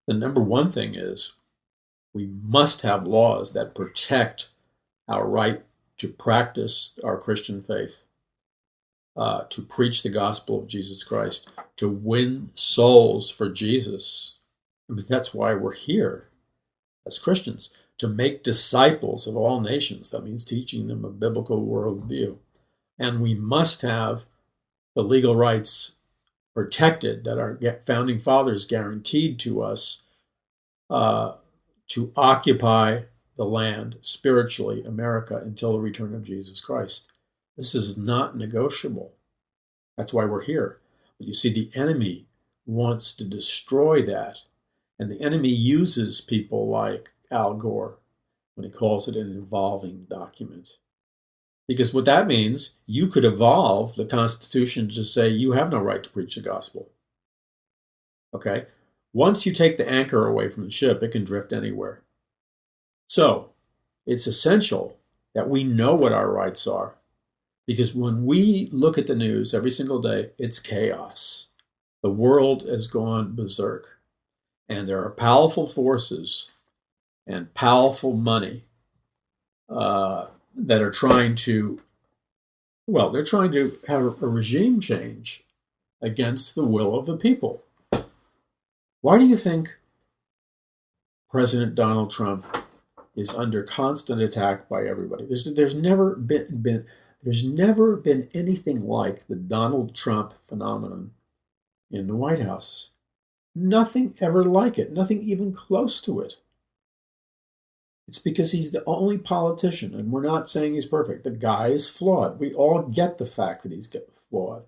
the number one thing is we must have laws that protect our right to practice our Christian faith, to preach the gospel of Jesus Christ, to win souls for Jesus. I mean, that's why we're here as Christians. to make disciples of all nations. That means teaching them a biblical worldview. And we must have the legal rights protected that our founding fathers guaranteed to us to occupy the land spiritually, America, until the return of Jesus Christ. This is not negotiable. That's why we're here. But you see, the enemy wants to destroy that. And the enemy uses people like Al Gore when he calls it an evolving document. Because what that means, you could evolve the Constitution to say you have no right to preach the gospel. Okay? Once you take the anchor away from the ship, it can drift anywhere. So, it's essential that we know what our rights are. Because when we look at the news every single day, it's chaos. The world has gone berserk. And there are powerful forces and powerful money that are trying to, they're trying to have a regime change against the will of the people. Why do you think President Donald Trump is under constant attack by everybody? There's never been anything like the Donald Trump phenomenon in the White House. Nothing ever like it, nothing even close to it. It's because he's the only politician, and we're not saying he's perfect. The guy is flawed. We all get the fact that he's flawed.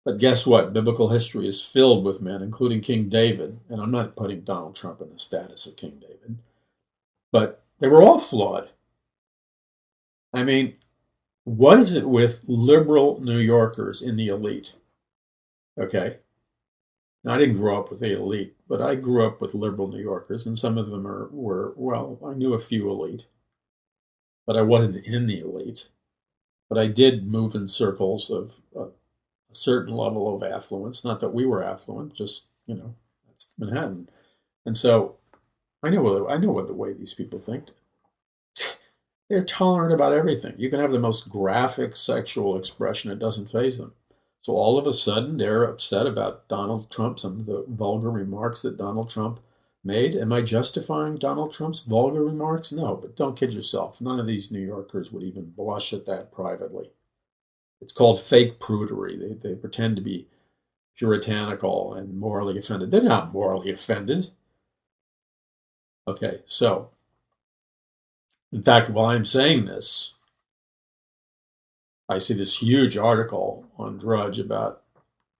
But guess what? Biblical history is filled with men, including King David, and I'm not putting Donald Trump in the status of King David, but they were all flawed. I mean, what is it with liberal New Yorkers in the elite? Okay? Now, I didn't grow up with the elite, but I grew up with liberal New Yorkers, and some of them I knew a few elite, but I wasn't in the elite. But I did move in circles of a certain level of affluence. Not that we were affluent, just, that's Manhattan. And so I know what the way these people think. They're tolerant about everything. You can have the most graphic sexual expression, it doesn't faze them. So all of a sudden, they're upset about Donald Trump, some of the vulgar remarks that Donald Trump made. Am I justifying Donald Trump's vulgar remarks? No, but don't kid yourself. None of these New Yorkers would even blush at that privately. It's called fake prudery. They pretend to be puritanical and morally offended. They're not morally offended. Okay, so, in fact, while I'm saying this, I see this huge article on Drudge about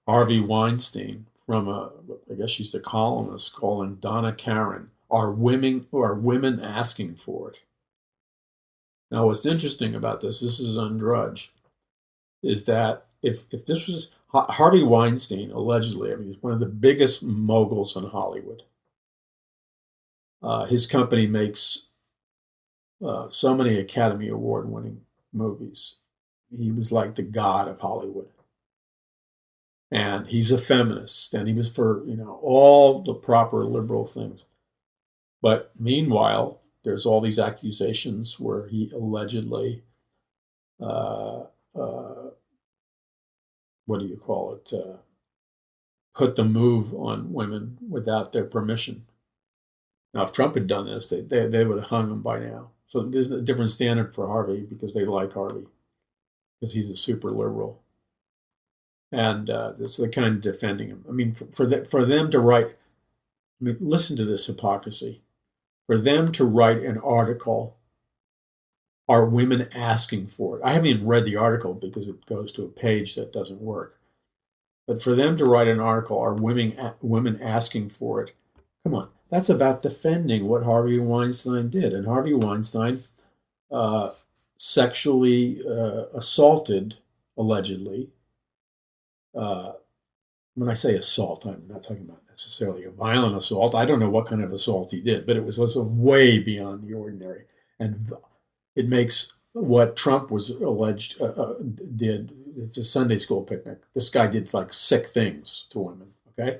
Harvey Weinstein from I guess she's a columnist, calling Donna Karen, are women asking for it? Now, what's interesting about this is on Drudge, is that if this was Harvey Weinstein, allegedly, I mean, he's one of the biggest moguls in Hollywood. His company makes so many Academy Award-winning movies. He was like the god of Hollywood. And he's a feminist, and he was for, all the proper liberal things. But meanwhile, there's all these accusations where he allegedly, put the move on women without their permission. Now, if Trump had done this, they would have hung him by now. So there's a different standard for Harvey because they like Harvey, because he's a super liberal. And it's the kind of defending him. I mean, for them to write, listen to this hypocrisy. For them to write an article, are women asking for it? I haven't even read the article because it goes to a page that doesn't work. But for them to write an article, are women asking for it? Come on, that's about defending what Harvey Weinstein did. And Harvey Weinstein sexually assaulted, allegedly. When I say assault, I'm not talking about necessarily a violent assault. I don't know what kind of assault he did, but it was also way beyond the ordinary. And it makes what Trump was alleged did, it's a Sunday school picnic. This guy did like sick things to women, okay?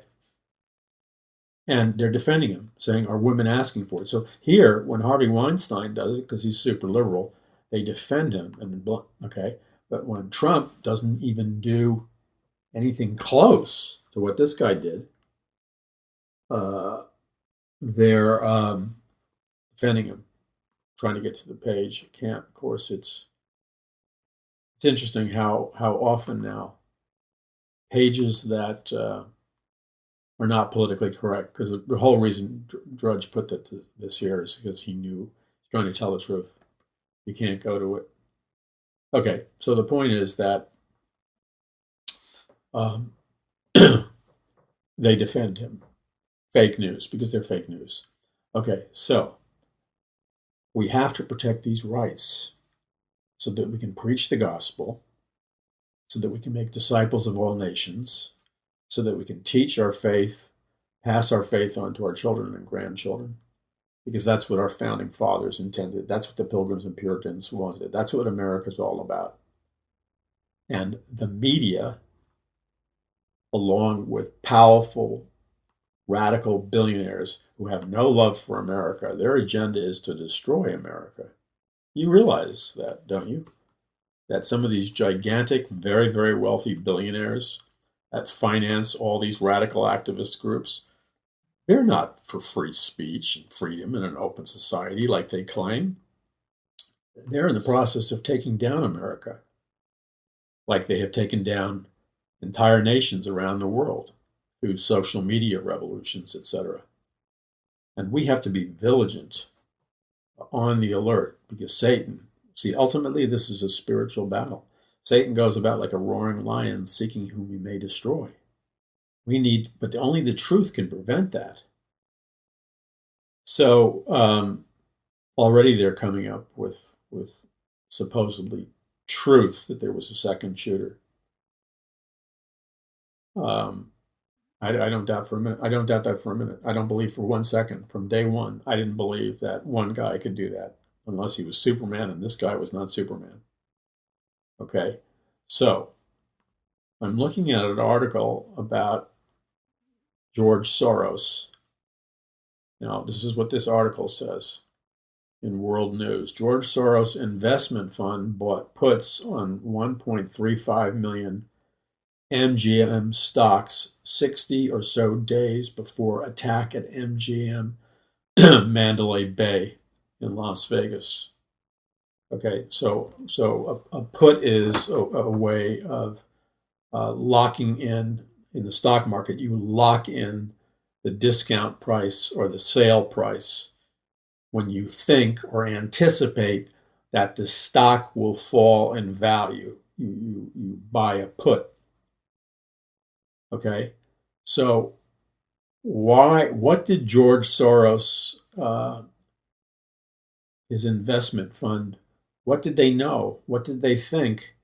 And they're defending him, saying, are women asking for it? So here, when Harvey Weinstein does it, because he's super liberal, they defend him, okay? But when Trump doesn't even do anything close to what this guy did, they're defending him. trying to get to the page. I can't. Of course, it's interesting how often now pages that are not politically correct, because the whole reason Drudge put that this here is because he knew he's trying to tell the truth. You can't go to it. Okay, so the point is that they defend him. Fake news, because they're fake news. Okay, so we have to protect these rights so that we can preach the gospel, so that we can make disciples of all nations, so that we can teach our faith, pass our faith on to our children and grandchildren, because that's what our founding fathers intended. That's what the Pilgrims and Puritans wanted. That's what America's all about. And the media, along with powerful, radical billionaires who have no love for America, their agenda is to destroy America. You realize that, don't you? That some of these gigantic, very, very wealthy billionaires that finance all these radical activist groups, they're not for free speech and freedom in an open society like they claim. They're in the process of taking down America, like they have taken down entire nations around the world through social media revolutions, etc. And we have to be vigilant, on the alert, because Satan, see, ultimately this is a spiritual battle. Satan goes about like a roaring lion seeking whom he may destroy. But only the truth can prevent that. So already they're coming up with supposedly truth that there was a second shooter. I don't doubt for a minute. I don't doubt that for a minute. I don't believe for 1 second. From day one, I didn't believe that one guy could do that unless he was Superman, and this guy was not Superman. Okay, so I'm looking at an article about George Soros. Now, this is what this article says in World News. George Soros Investment Fund bought puts on 1.35 million MGM stocks 60 or so days before attack at MGM Mandalay Bay in Las Vegas. Okay, so a put is a way of locking in the stock market. You lock in the discount price or the sale price when you think or anticipate that the stock will fall in value. You buy a put. Okay, so what did George Soros, his investment fund, what did they know? What did they think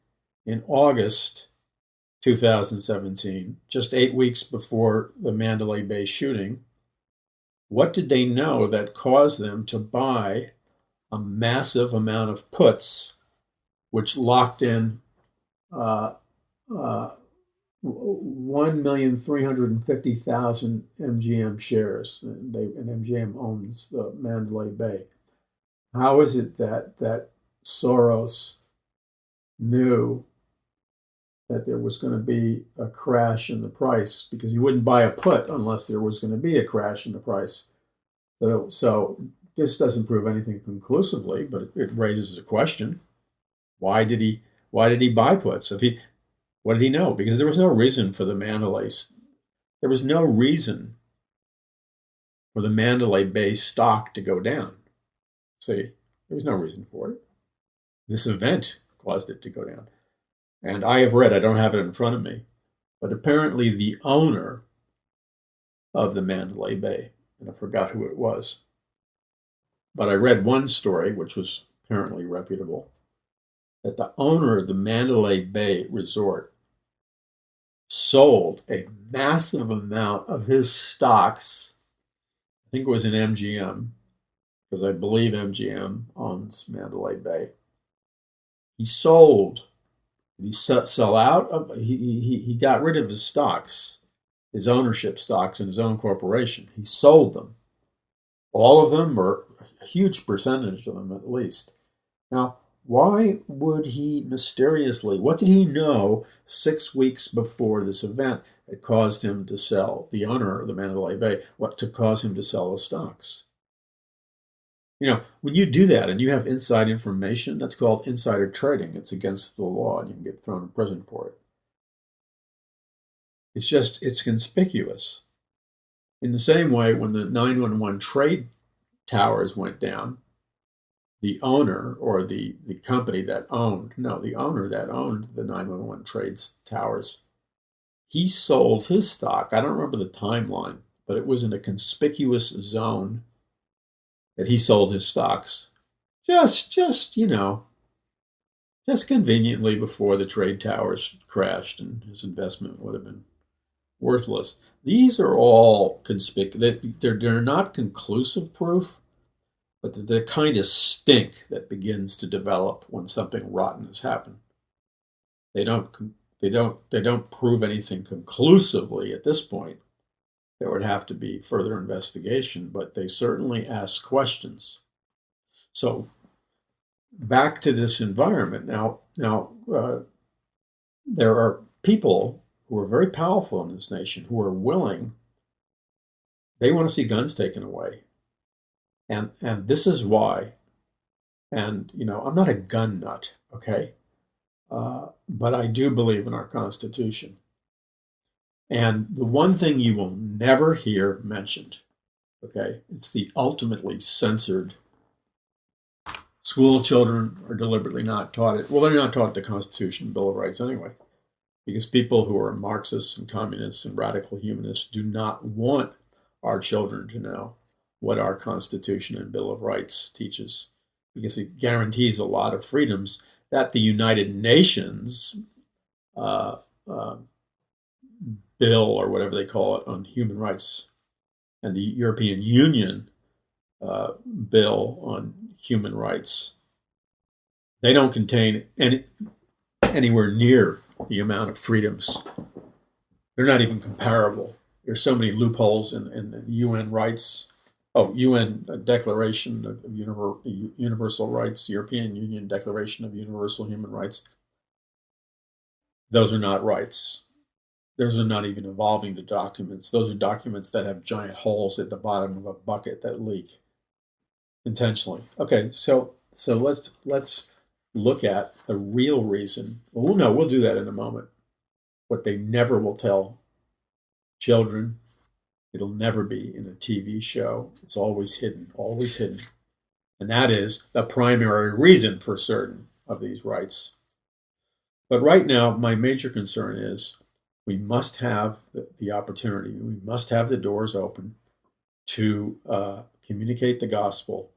in August 2017, just 8 weeks before the Mandalay Bay shooting? What did they know that caused them to buy a massive amount of puts, which locked in 1,350,000 MGM shares, and MGM owns the Mandalay Bay? How is it that Soros knew that there was going to be a crash in the price? Because you wouldn't buy a put unless there was going to be a crash in the price. So this doesn't prove anything conclusively, but it raises a question. Why did he buy puts? What did he know? Because there was no reason for the Mandalay. There was no reason for the Mandalay Bay stock to go down. See, there was no reason for it. This event caused it to go down. And I have read, I don't have it in front of me, but apparently the owner of the Mandalay Bay, and I forgot who it was, but I read one story, which was apparently reputable, that the owner of the Mandalay Bay Resort sold a massive amount of his stocks. I think it was in MGM, because I believe MGM owns Mandalay Bay. He sold. Did he sell out? He got rid of his stocks, his ownership stocks in his own corporation. He sold them. All of them, or a huge percentage of them at least. Now, why would he mysteriously, what did he know 6 weeks before this event that caused him to sell, the owner of the Mandalay Bay, what to cause him to sell his stocks? When you do that and you have inside information, that's called insider trading. It's against the law and you can get thrown in prison for it. It's conspicuous. In the same way, when the 911 trade towers went down, the owner or the company that owned, no, the owner that owned the 911 trades towers, he sold his stock. I don't remember the timeline, but it was in a conspicuous zone that he sold his stocks. Just conveniently before the trade towers crashed and his investment would have been worthless. These are all conspicuous. They're not conclusive proof, but they're the kind of stink that begins to develop when something rotten has happened. They don't prove anything conclusively at this point. There would have to be further investigation, but they certainly ask questions. So back to this environment. Now, there are people who are very powerful in this nation who are willing. They want to see guns taken away, and this is why. And I'm not a gun nut, okay, but I do believe in our Constitution. And the one thing you will never hear mentioned, okay, it's the ultimately censored. School children are deliberately not taught it. Well, they're not taught the Constitution and Bill of Rights anyway, because people who are Marxists and communists and radical humanists do not want our children to know what our Constitution and Bill of Rights teaches, because it guarantees a lot of freedoms that the United Nations bill, or whatever they call it, on human rights, and the European Union bill on human rights, they don't contain anywhere near the amount of freedoms. They're not even comparable. There's so many loopholes in UN rights. UN Declaration of Universal Rights, European Union Declaration of Universal Human Rights. Those are not rights. Those are not even evolving to documents. Those are documents that have giant holes at the bottom of a bucket that leak intentionally. Okay, so let's look at the real reason. Well, no, we'll do that in a moment. What they never will tell children, it'll never be in a TV show. It's always hidden, always hidden. And that is the primary reason for certain of these rights. But right now, my major concern is we must have the opportunity, we must have the doors open to communicate the gospel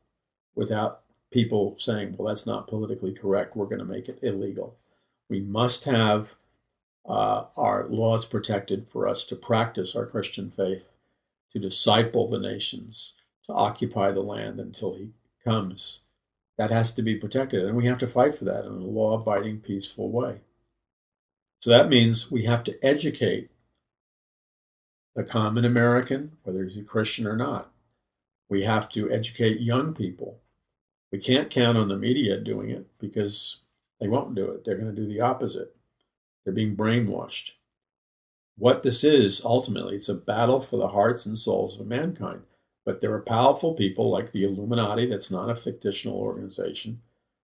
without people saying, well, that's not politically correct, we're going to make it illegal. We must have our laws protected for us to practice our Christian faith, to disciple the nations, to occupy the land until he comes. That has to be protected, and we have to fight for that in a law-abiding, peaceful way. So that means we have to educate the common American, whether he's a Christian or not. We have to educate young people. We can't count on the media doing it because they won't do it. They're going to do the opposite. They're being brainwashed. What this is, ultimately, it's a battle for the hearts and souls of mankind. But there are powerful people like the Illuminati, that's not a fictional organization,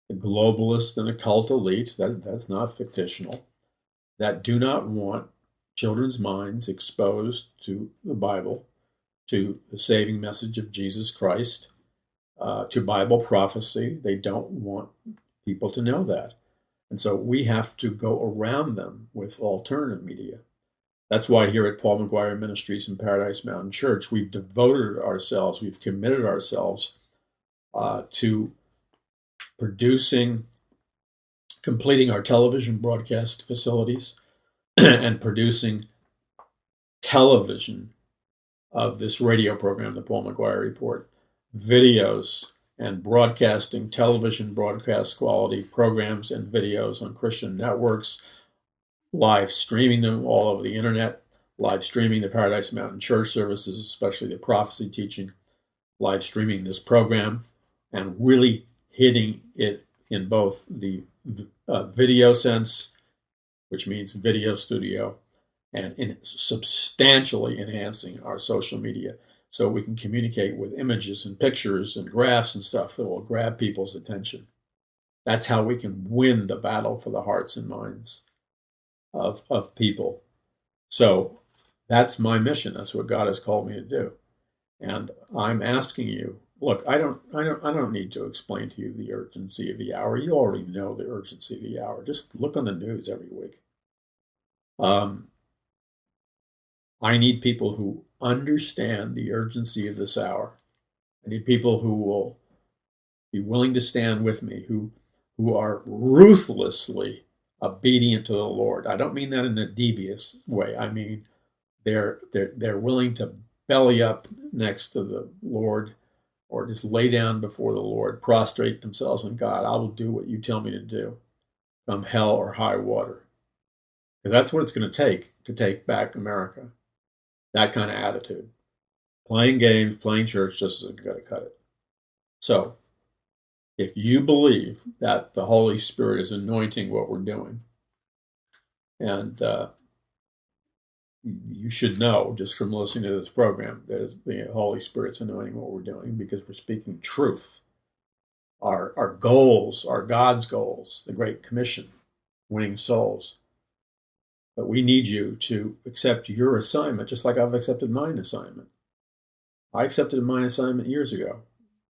the globalist and occult elite, that's not fictional, that do not want children's minds exposed to the Bible, to the saving message of Jesus Christ, to Bible prophecy. They don't want people to know that. And so we have to go around them with alternative media. That's why here at Paul McGuire Ministries in Paradise Mountain Church, we've devoted ourselves, we've committed ourselves to completing our television broadcast facilities and producing television of this radio program, the Paul McGuire Report, videos and broadcasting television broadcast quality programs and videos on Christian networks, live streaming them all over the internet, live streaming the Paradise Mountain Church services, especially the prophecy teaching, live streaming this program, and really hitting it in both the video sense, which means video studio, and in substantially enhancing our social media. so we can communicate with images and pictures and graphs and stuff that will grab people's attention. That's how we can win the battle for the hearts and minds of people. So that's my mission. That's what God has called me to do. And I'm asking you, look, I don't need to explain to you the urgency of the hour. You already know the urgency of the hour. Just look on the news every week. I need people who understand the urgency of this hour. I need people who will be willing to stand with me, who are ruthlessly obedient to the Lord. I don't mean that in a devious way. I mean they're willing to belly up next to the Lord, or just lay down before the Lord, prostrate themselves in God. I will do what you tell me to do, come hell or high water. Because that's what it's going to take back America. That kind of attitude. Playing games, playing church just isn't going to cut it. So, if you believe that the Holy Spirit is anointing what we're doing, and you should know just from listening to this program that the Holy Spirit's anointing what we're doing, because we're speaking truth. Our goals are God's goals, the Great Commission, winning souls. But we need you to accept your assignment, just like I've accepted mine assignment. I accepted my assignment years ago.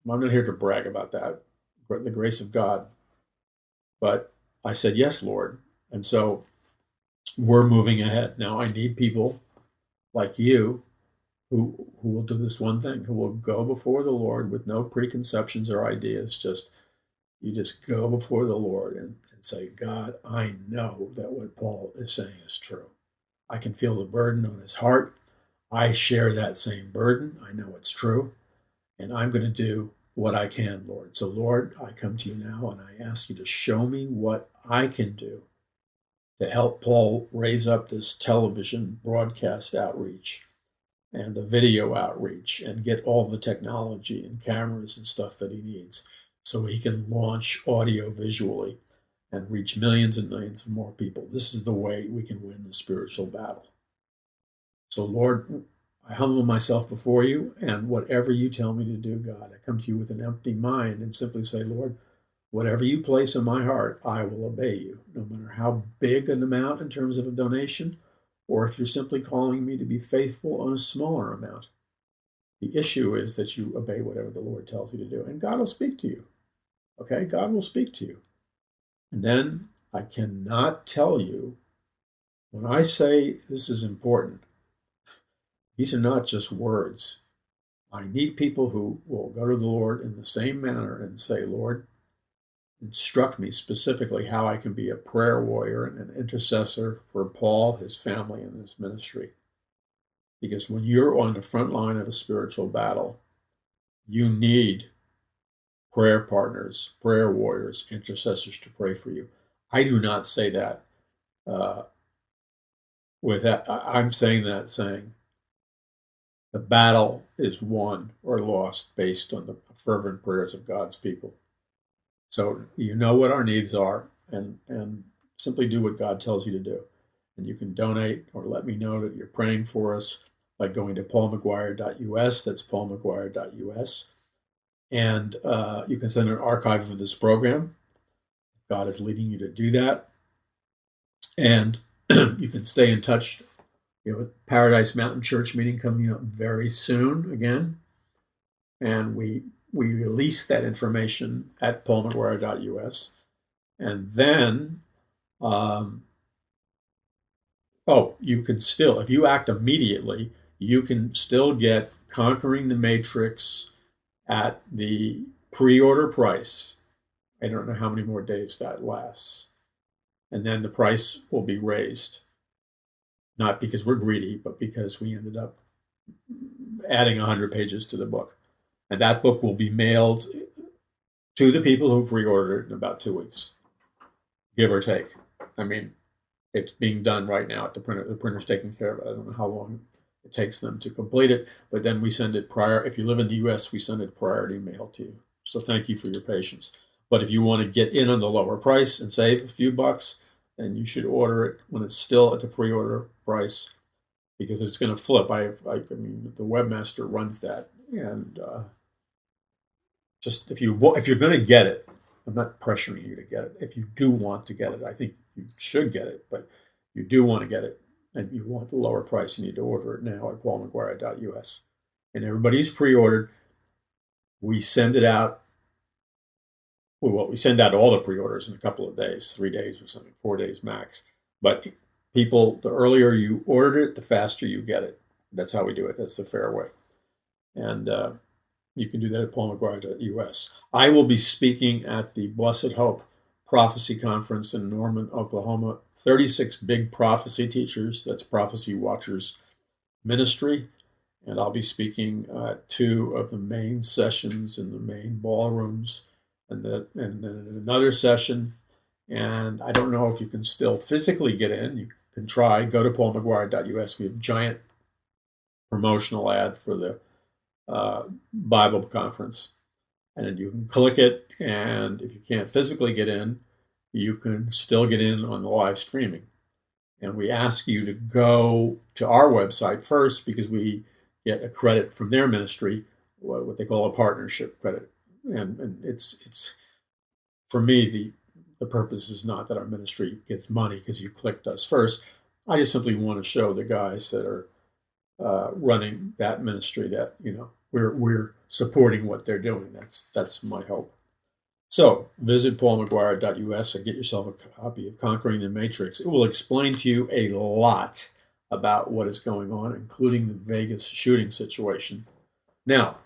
I'm not here to brag about that, the grace of God. But I said, yes, Lord. And so we're moving ahead. Now I need people like you who will do this one thing, who will go before the Lord with no preconceptions or ideas. You just go before the Lord and say, God, I know that what Paul is saying is true. I can feel the burden on his heart. I share that same burden. I know it's true. And I'm going to do what I can, Lord. So, Lord, I come to you now and I ask you to show me what I can do to help Paul raise up this television broadcast outreach and the video outreach and get all the technology and cameras and stuff that he needs so he can launch audio visually and reach millions and millions of more people. This is the way we can win the spiritual battle. So, Lord, I humble myself before you, and whatever you tell me to do, God, I come to you with an empty mind and simply say, Lord, whatever you place in my heart, I will obey you, no matter how big an amount in terms of a donation, or if you're simply calling me to be faithful on a smaller amount. The issue is that you obey whatever the Lord tells you to do, and God will speak to you. Okay? God will speak to you. And then I cannot tell you, when I say this is important, these are not just words. I need people who will go to the Lord in the same manner and say, Lord, instruct me specifically how I can be a prayer warrior and an intercessor for Paul, his family, and his ministry. Because when you're on the front line of a spiritual battle, you need prayer partners, prayer warriors, intercessors to pray for you. I do not say that with that. I'm saying that saying the battle is won or lost based on the fervent prayers of God's people. So you know what our needs are, and simply do what God tells you to do. And you can donate or let me know that you're praying for us by going to paulmcguire.us. That's paulmcguire.us. And you can send an archive of this program. God is leading you to do that. And you can stay in touch. We have a Paradise Mountain Church meeting coming up very soon again. And we release that information at paulmcguire.us. And then, you can still, if you act immediately, you can still get Conquering the Matrix at the pre-order price. I don't know how many more days that lasts. And then the price will be raised. Not because we're greedy, but because we ended up adding 100 pages to the book. And that book will be mailed to the people who pre-ordered it in about 2 weeks, give or take. I mean, it's being done right now at the printer. The printer's taking care of it. I don't know how long it takes them to complete it, but then we send it if you live in the U.S., we send it priority mail to you. So thank you for your patience. But if you want to get in on the lower price and save a few bucks, then you should order it when it's still at the pre-order price. because it's going to flip. I mean, the webmaster runs that, and just if you're going to get it, I'm not pressuring you to get it. If you do want to get it, I think you should get it, but you do want to get it, and you want the lower price, you need to order it now at paulmcguire.us. And everybody's pre-ordered. We send it out. Well, we send out all the pre-orders in a couple of days, 3 days or something, 4 days max. But people, the earlier you ordered it, the faster you get it. That's how we do it. That's the fair way. And you can do that at paulmcguire.us. I will be speaking at the Blessed Hope Prophecy Conference in Norman, Oklahoma. 36 big prophecy teachers, that's Prophecy Watchers Ministry. And I'll be speaking at 2 of the main sessions in the main ballrooms, and then in another session. And I don't know if you can still physically get in. You can try. Go to paulmcguire.us. We have a giant promotional ad for the Bible conference. And then you can click it. And if you can't physically get in, you can still get in on the live streaming. And we ask you to go to our website first, because we get a credit from their ministry, what they call a partnership credit. And it's for me, the purpose is not that our ministry gets money because you clicked us first. I just simply want to show the guys that are running that ministry that, you know, we're supporting what they're doing. That's my hope. So visit paulmcguire.us and get yourself a copy of Conquering the Matrix. It will explain to you a lot about what is going on, including the Vegas shooting situation. Now,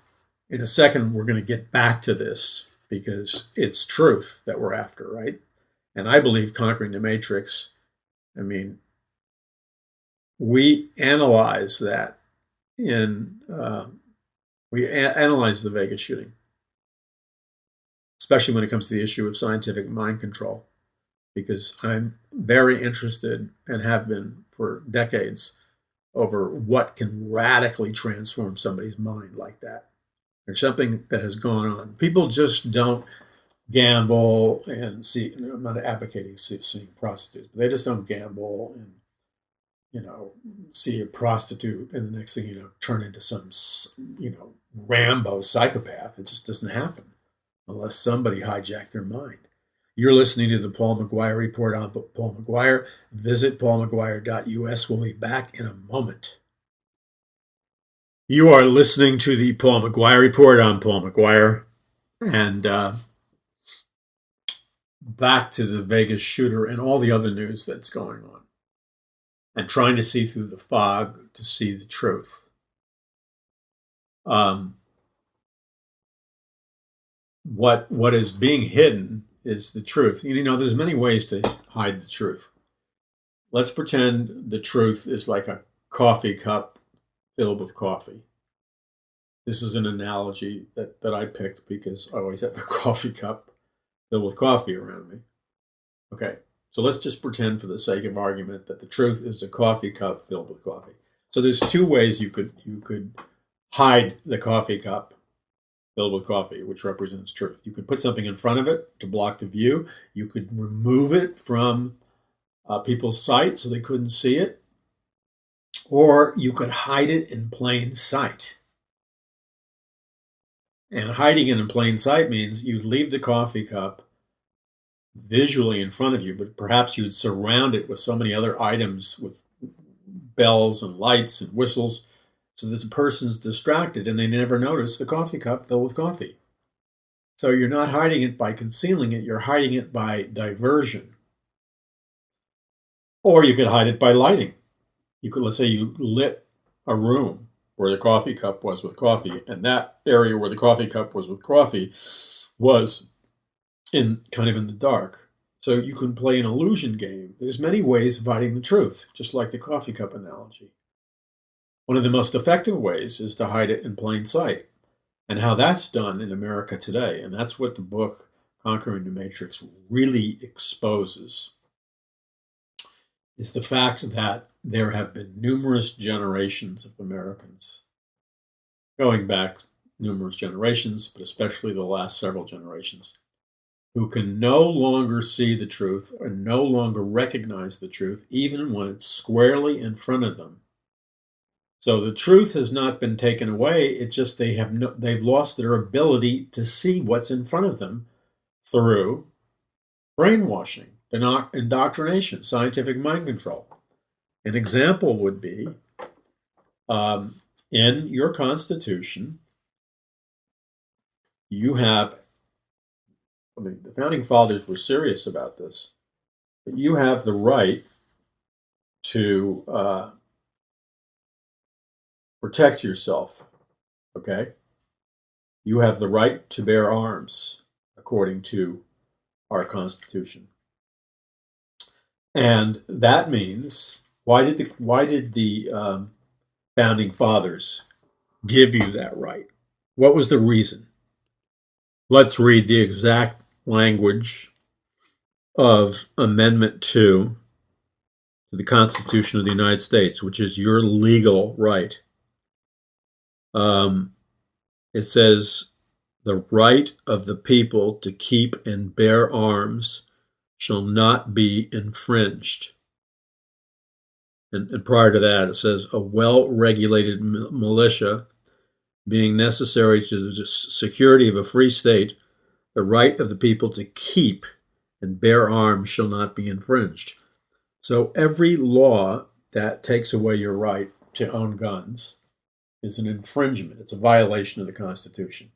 in a second, we're going to get back to this because it's truth that we're after, right? And I believe Conquering the Matrix, I mean, we analyze that we analyze the Vegas shooting, especially when it comes to the issue of scientific mind control, because I'm very interested, and have been for decades, over what can radically transform somebody's mind like that. There's something that has gone on. People just don't gamble and see. I'm not advocating seeing prostitutes, but they just don't gamble and, you know, see a prostitute and the next thing you know, turn into some, you know, Rambo psychopath. It just doesn't happen unless somebody hijacked their mind. You're listening to the Paul McGuire Report on Paul McGuire. Visit paulmcguire.us. We'll be back in a moment. You are listening to the Paul McGuire Report on Paul McGuire. And back to the Vegas shooter and all the other news that's going on. And trying to see through the fog to see the truth. What is being hidden is the truth. You know, there's many ways to hide the truth. Let's pretend the truth is like a coffee cup filled with coffee. This is an analogy that I picked because I always have a coffee cup filled with coffee around me. Okay, so let's just pretend for the sake of argument that the truth is a coffee cup filled with coffee. So there's 2 ways you could hide the coffee cup filled with coffee, which represents truth. You could put something in front of it to block the view. You could remove it from people's sight so they couldn't see it. Or you could hide it in plain sight. And hiding it in plain sight means you leave the coffee cup visually in front of you, but perhaps you'd surround it with so many other items with bells and lights and whistles, so this person's distracted and they never notice the coffee cup filled with coffee. So you're not hiding it by concealing it, you're hiding it by diversion. Or you could hide it by lighting. You could, let's say you lit a room where the coffee cup was with coffee, and that area where the coffee cup was with coffee was in kind of in the dark. So you can play an illusion game. There's many ways of hiding the truth, just like the coffee cup analogy. One of the most effective ways is to hide it in plain sight, and how that's done in America today. And that's what the book Conquering the Matrix really exposes, is the fact that there have been numerous generations of Americans, going back numerous generations, but especially the last several generations, who can no longer see the truth or no longer recognize the truth, even when it's squarely in front of them. So the truth has not been taken away. It's just they've lost their ability to see what's in front of them through brainwashing, indoctrination, scientific mind control. An example would be in your Constitution, you have, the Founding Fathers were serious about this, but you have the right to protect yourself, okay? You have the right to bear arms, according to our Constitution. And that means, why did the Founding Fathers give you that right? What was the reason? Let's read the exact language of Amendment 2 to the Constitution of the United States, which is your legal right. It says, the right of the people to keep and bear arms shall not be infringed. And prior to that, it says, a well-regulated militia being necessary to the security of a free state, the right of the people to keep and bear arms shall not be infringed. So every law that takes away your right to own guns is an infringement. It's a violation of the Constitution.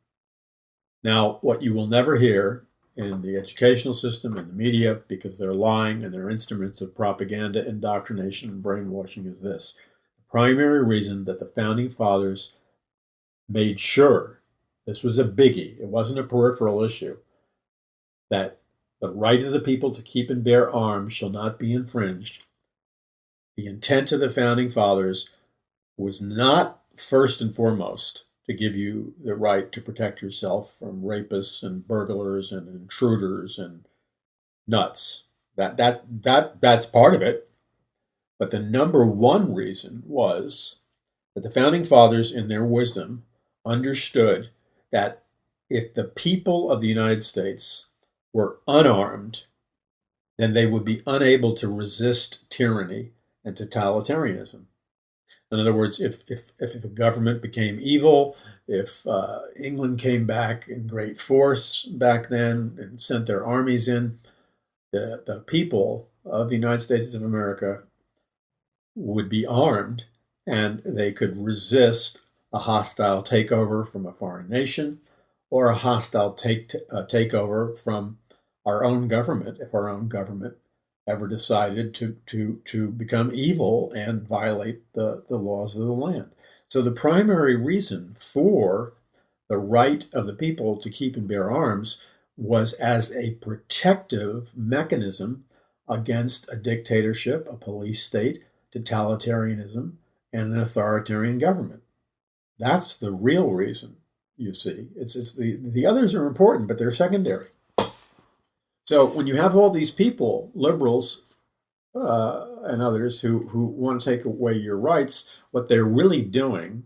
Now, what you will never hear in the educational system and the media, because they're lying and they're instruments of propaganda, indoctrination, and brainwashing, is this. The primary reason that the Founding Fathers made sure, this was a biggie, it wasn't a peripheral issue, that the right of the people to keep and bear arms shall not be infringed. The intent of the Founding Fathers was not first and foremost to give you the right to protect yourself from rapists and burglars and intruders and nuts. That's part of it. But the number one reason was that the Founding Fathers, in their wisdom, understood that if the people of the United States were unarmed, then they would be unable to resist tyranny and totalitarianism. In other words, if a government became evil, if England came back in great force back then and sent their armies in, the people of the United States of America would be armed and they could resist a hostile takeover from a foreign nation or a hostile takeover from our own government, if our own government ever decided to become evil and violate the laws of the land. So the primary reason for the right of the people to keep and bear arms was as a protective mechanism against a dictatorship, a police state, totalitarianism, and an authoritarian government. That's the real reason, you see. It's the others are important, but they're secondary. So when you have all these people, liberals and others, who want to take away your rights, what they're really doing,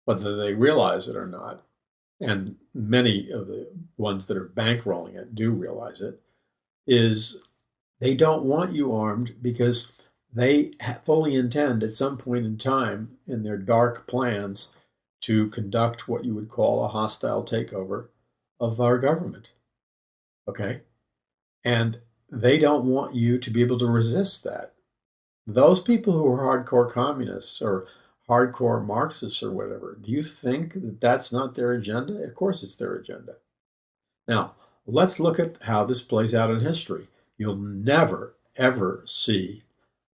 whether they realize it or not, and many of the ones that are bankrolling it do realize it, is they don't want you armed because they fully intend at some point in time in their dark plans to conduct what you would call a hostile takeover of our government. Okay? And they don't want you to be able to resist that. Those people who are hardcore communists or hardcore Marxists or whatever, do you think that that's not their agenda? Of course it's their agenda. Now, let's look at how this plays out in history. You'll never, ever see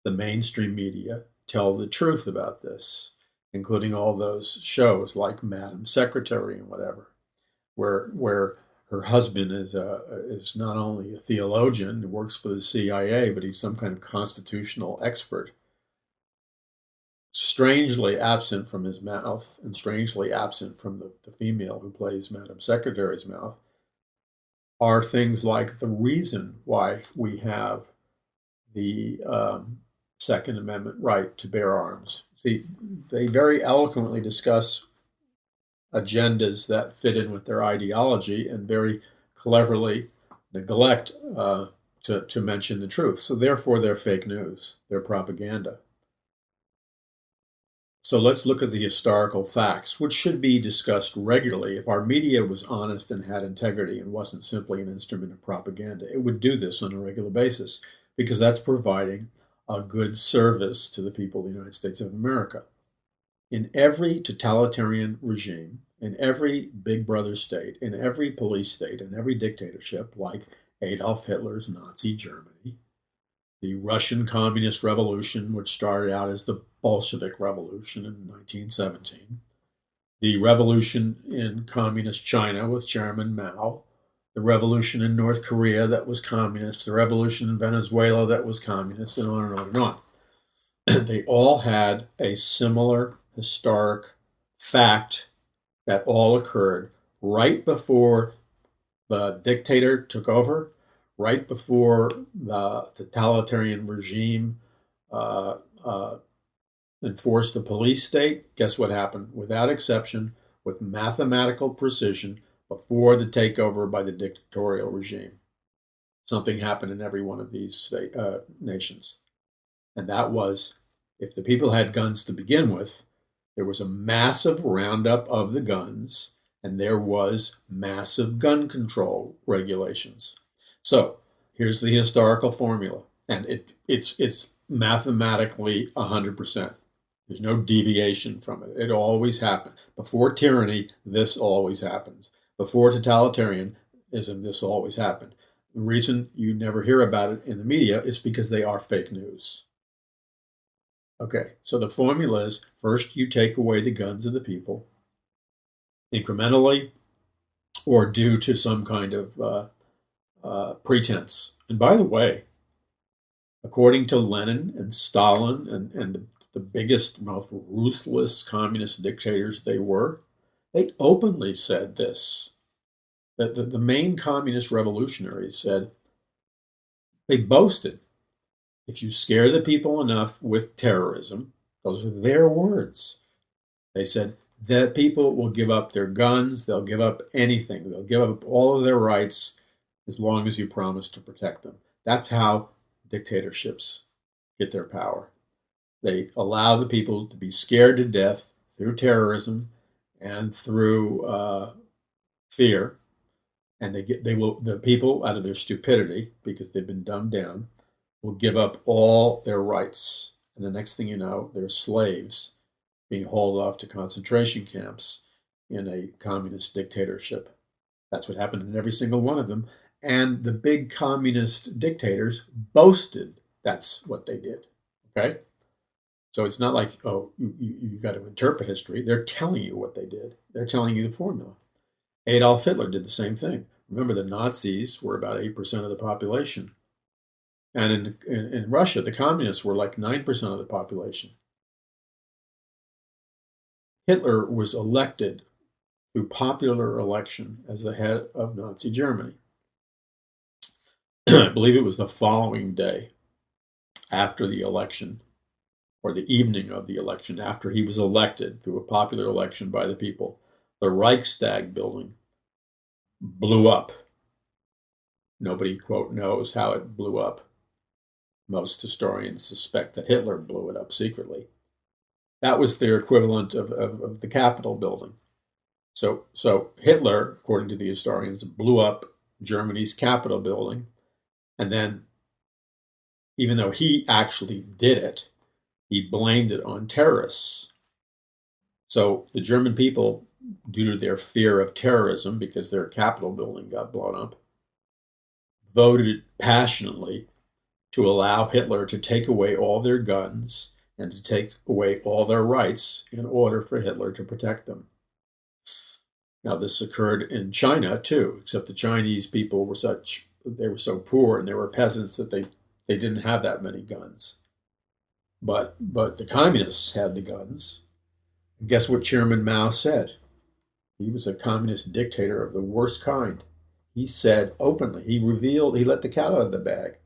the mainstream media tell the truth about this, including all those shows like Madam Secretary and whatever, where her husband is not only a theologian who works for the CIA, but he's some kind of constitutional expert. Strangely absent from his mouth, and strangely absent from the female who plays Madam Secretary's mouth, are things like the reason why we have the Second Amendment right to bear arms. See, they very eloquently discuss agendas that fit in with their ideology and very cleverly neglect to mention the truth. So therefore, they're fake news, they're propaganda. So let's look at the historical facts, which should be discussed regularly. If our media was honest and had integrity and wasn't simply an instrument of propaganda, it would do this on a regular basis, because that's providing a good service to the people of the United States of America. In every totalitarian regime, in every big brother state, in every police state, in every dictatorship, like Adolf Hitler's Nazi Germany, the Russian Communist Revolution, which started out as the Bolshevik Revolution in 1917, the revolution in Communist China with Chairman Mao, the revolution in North Korea that was communist, the revolution in Venezuela that was communist, and on and on and on. They all had a similar historic fact that all occurred right before the dictator took over, right before the totalitarian regime enforced the police state. Guess what happened? Without exception, with mathematical precision, before the takeover by the dictatorial regime. Something happened in every one of these nations. And that was, if the people had guns to begin with, there was a massive roundup of the guns, and there was massive gun control regulations. So here's the historical formula, and it's mathematically 100%. There's no deviation from it. It always happens. Before tyranny, this always happens. Before totalitarianism, this always happened. The reason you never hear about it in the media is because they are fake news. Okay, so the formula is, first you take away the guns of the people, incrementally, or due to some kind of pretense. And by the way, according to Lenin and Stalin and the biggest, most ruthless communist dictators they openly said this. That the main communist revolutionaries said, they boasted, if you scare the people enough with terrorism, those are their words. They said that people will give up their guns, they'll give up anything, they'll give up all of their rights as long as you promise to protect them. That's how dictatorships get their power. They allow the people to be scared to death through terrorism and through fear, and the people, out of their stupidity, because they've been dumbed down, will give up all their rights. And the next thing you know, they're slaves being hauled off to concentration camps in a communist dictatorship. That's what happened in every single one of them. And the big communist dictators boasted that's what they did. Okay? So it's not like, oh, you got to interpret history. They're telling you what they did. They're telling you the formula. Adolf Hitler did the same thing. Remember, the Nazis were about 8% of the population. And in Russia, the communists were like 9% of the population. Hitler was elected through popular election as the head of Nazi Germany. I believe it was the following day after the election, or the evening of the election, after he was elected through a popular election by the people. The Reichstag building blew up. Nobody, quote, knows how it blew up. Most historians suspect that Hitler blew it up secretly. That was their equivalent of the Capitol building. So Hitler, according to the historians, blew up Germany's Capitol building. And then, even though he actually did it, he blamed it on terrorists. So the German people, due to their fear of terrorism, because their Capitol building got blown up, voted passionately to allow Hitler to take away all their guns and to take away all their rights in order for Hitler to protect them. Now, this occurred in China too, except the Chinese people were so poor and they were peasants that they didn't have that many guns. But the communists had the guns. And guess what Chairman Mao said? He was a communist dictator of the worst kind. He said openly, he let the cat out of the bag.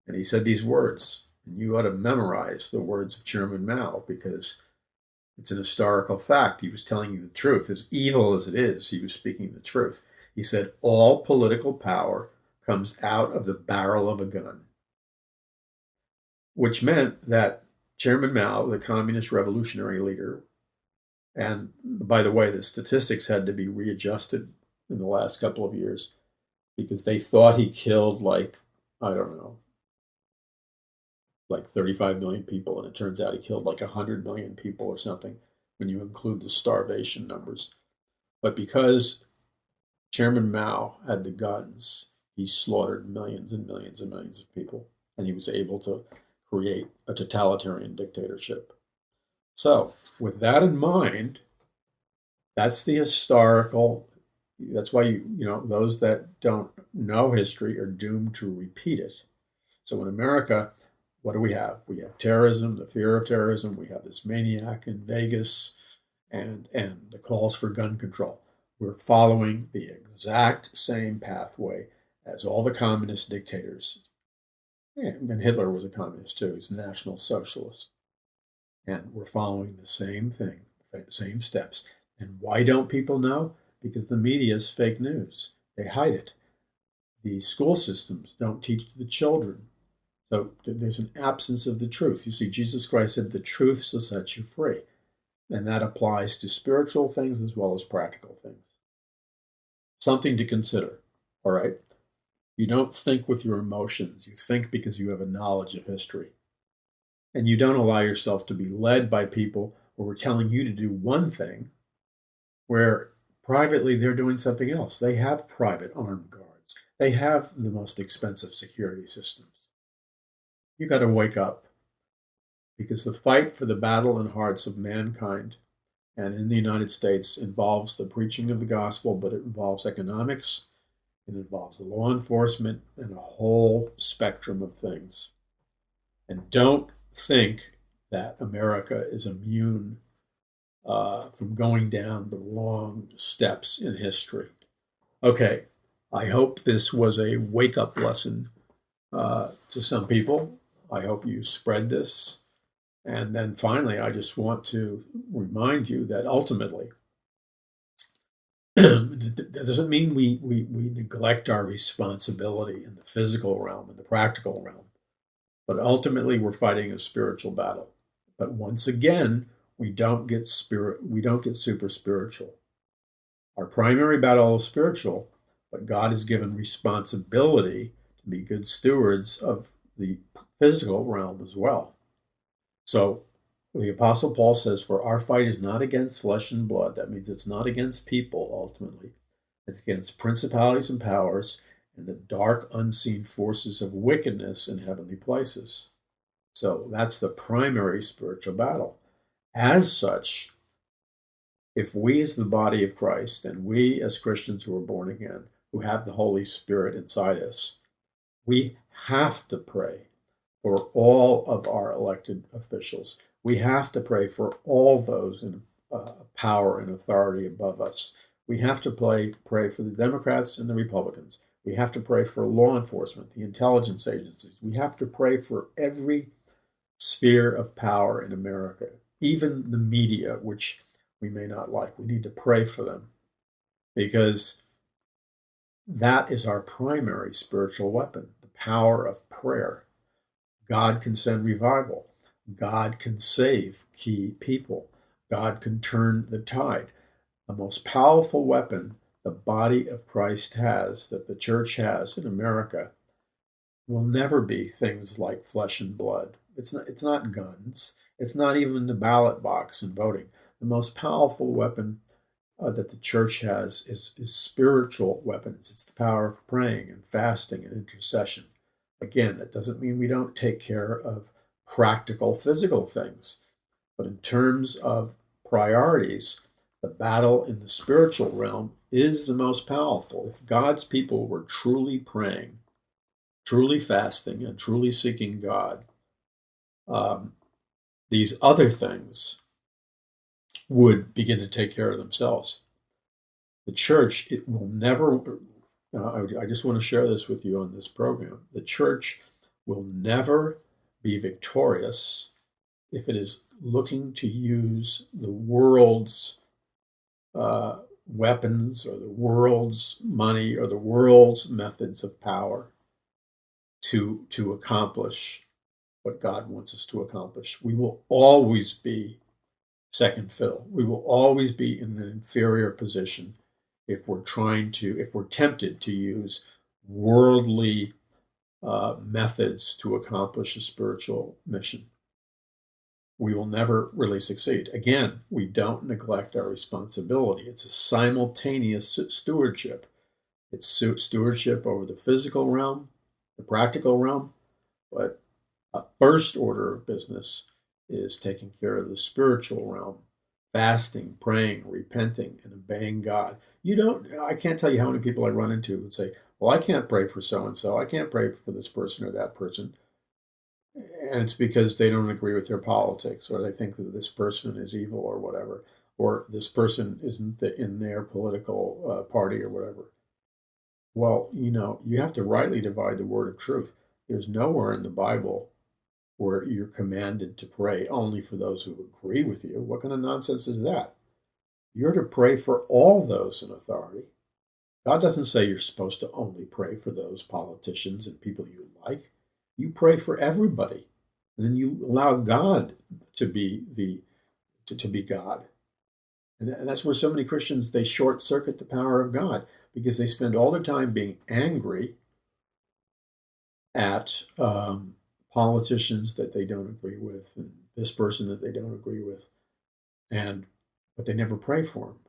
And he said these words, and you ought to memorize the words of Chairman Mao, because it's an historical fact. He was telling you the truth. As evil as it is, he was speaking the truth. He said, all political power comes out of the barrel of a gun, which meant that Chairman Mao, the communist revolutionary leader, and by the way, the statistics had to be readjusted in the last couple of years because they thought he killed like, I don't know, like 35 million people, and it turns out he killed like 100 million people or something when you include the starvation numbers. But because Chairman Mao had the guns, he slaughtered millions and millions and millions of people, and he was able to create a totalitarian dictatorship. So, with that in mind, that's the historical. That's why those that don't know history are doomed to repeat it. So in America, what do we have? We have terrorism, the fear of terrorism. We have this maniac in Vegas, and the calls for gun control. We're following the exact same pathway as all the communist dictators. And Hitler was a communist too. He's a National Socialist. And we're following the same thing, the same steps. And why don't people know? Because the media is fake news. They hide it. The school systems don't teach the children. So there's an absence of the truth. You see, Jesus Christ said, the truth shall set you free. And that applies to spiritual things as well as practical things. Something to consider, all right? You don't think with your emotions. You think because you have a knowledge of history. And you don't allow yourself to be led by people who are telling you to do one thing where privately they're doing something else. They have private armed guards. They have the most expensive security systems. You got to wake up, because the fight for the battle in hearts of mankind and in the United States involves the preaching of the gospel, but it involves economics, it involves the law enforcement, and a whole spectrum of things. And don't think that America is immune from going down the wrong steps in history. Okay, I hope this was a wake-up lesson to some people. I hope you spread this. And then finally, I just want to remind you that ultimately, that doesn't mean we neglect our responsibility in the physical realm and the practical realm. But ultimately, we're fighting a spiritual battle. But once again, we don't get super spiritual. Our primary battle is spiritual, but God has given responsibility to be good stewards of the physical realm as well. So the Apostle Paul says, for our fight is not against flesh and blood. That means it's not against people, ultimately. It's against principalities and powers and the dark, unseen forces of wickedness in heavenly places. So that's the primary spiritual battle. As such, if we as the body of Christ and we as Christians who are born again, who have the Holy Spirit inside us, we have to pray for all of our elected officials. We have to pray for all those in power and authority above us. We have to pray for the Democrats and the Republicans. We have to pray for law enforcement, the intelligence agencies. We have to pray for every sphere of power in America, even the media, which we may not like. We need to pray for them, because that is our primary spiritual weapon, the power of prayer. God can send revival. God can save key people. God can turn the tide. The most powerful weapon the body of Christ has, that the church has in America, will never be things like flesh and blood. It's not guns. It's not even the ballot box and voting. The most powerful weapon that the church has is spiritual weapons. It's the power of praying and fasting and intercession. Again, that doesn't mean we don't take care of practical physical things. But in terms of priorities, the battle in the spiritual realm is the most powerful. If God's people were truly praying, truly fasting, and truly seeking God, these other things would begin to take care of themselves. The church, it will never, I just want to share this with you on this program. The church will never be victorious if it is looking to use the world's weapons or the world's money or the world's methods of power to accomplish what God wants us to accomplish. We will always be second fiddle. We will always be in an inferior position if we're tempted to use worldly methods to accomplish a spiritual mission. We will never really succeed. Again, we don't neglect our responsibility. It's a simultaneous stewardship. It's stewardship over the physical realm, the practical realm, but a first order of business is taking care of the spiritual realm, fasting, praying, repenting, and obeying God. I can't tell you how many people I run into who say, well, I can't pray for so-and-so. I can't pray for this person or that person. And it's because they don't agree with their politics, or they think that this person is evil or whatever, or this person isn't in their political party or whatever. Well, you have to rightly divide the word of truth. There's nowhere in the Bible where you're commanded to pray only for those who agree with you. What kind of nonsense is that? You're to pray for all those in authority. God doesn't say you're supposed to only pray for those politicians and people you like. You pray for everybody, and then you allow God to be God. And that's where so many Christians, they short circuit the power of God, because they spend all their time being angry at politicians that they don't agree with, and this person that they don't agree with, but they never pray for them.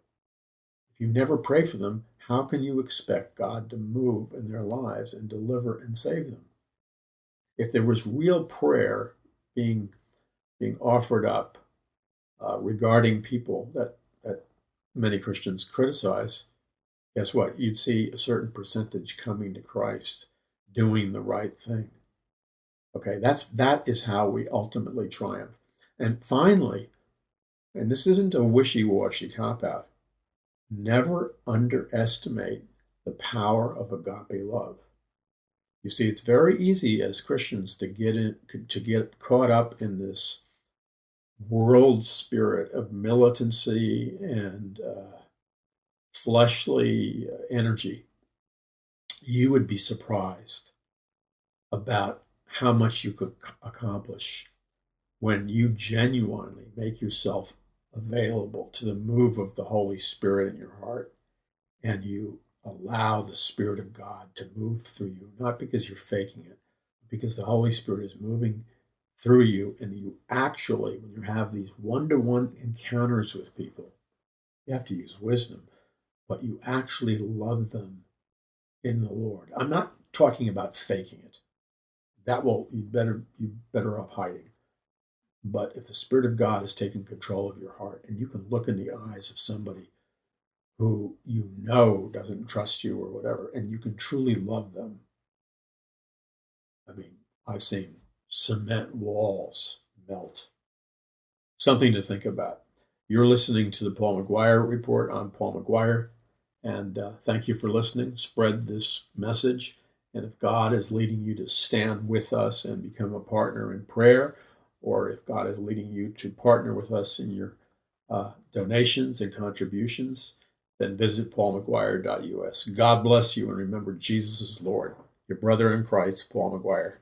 If you never pray for them, how can you expect God to move in their lives and deliver and save them? If there was real prayer being offered up regarding people that many Christians criticize, guess what? You'd see a certain percentage coming to Christ, doing the right thing. Okay, that is how we ultimately triumph. And finally, and this isn't a wishy-washy cop-out, never underestimate the power of agape love. You see, it's very easy as Christians to get caught up in this world spirit of militancy and fleshly energy. You would be surprised about how much you could accomplish when you genuinely make yourself available to the move of the Holy Spirit in your heart, and you allow the Spirit of God to move through you, not because you're faking it, but because the Holy Spirit is moving through you, and you actually, when you have these one-to-one encounters with people, you have to use wisdom, but you actually love them in the Lord. I'm not talking about faking it. You better off hiding. But if the Spirit of God has taken control of your heart, and you can look in the eyes of somebody who doesn't trust you or whatever, and you can truly love them. I mean, I've seen cement walls melt. Something to think about. You're listening to the Paul McGuire Report. I'm Paul McGuire, and thank you for listening. Spread this message, and if God is leading you to stand with us and become a partner in prayer, or if God is leading you to partner with us in your donations and contributions, then visit paulmcguire.us. God bless you, and remember, Jesus is Lord. Your brother in Christ, Paul McGuire.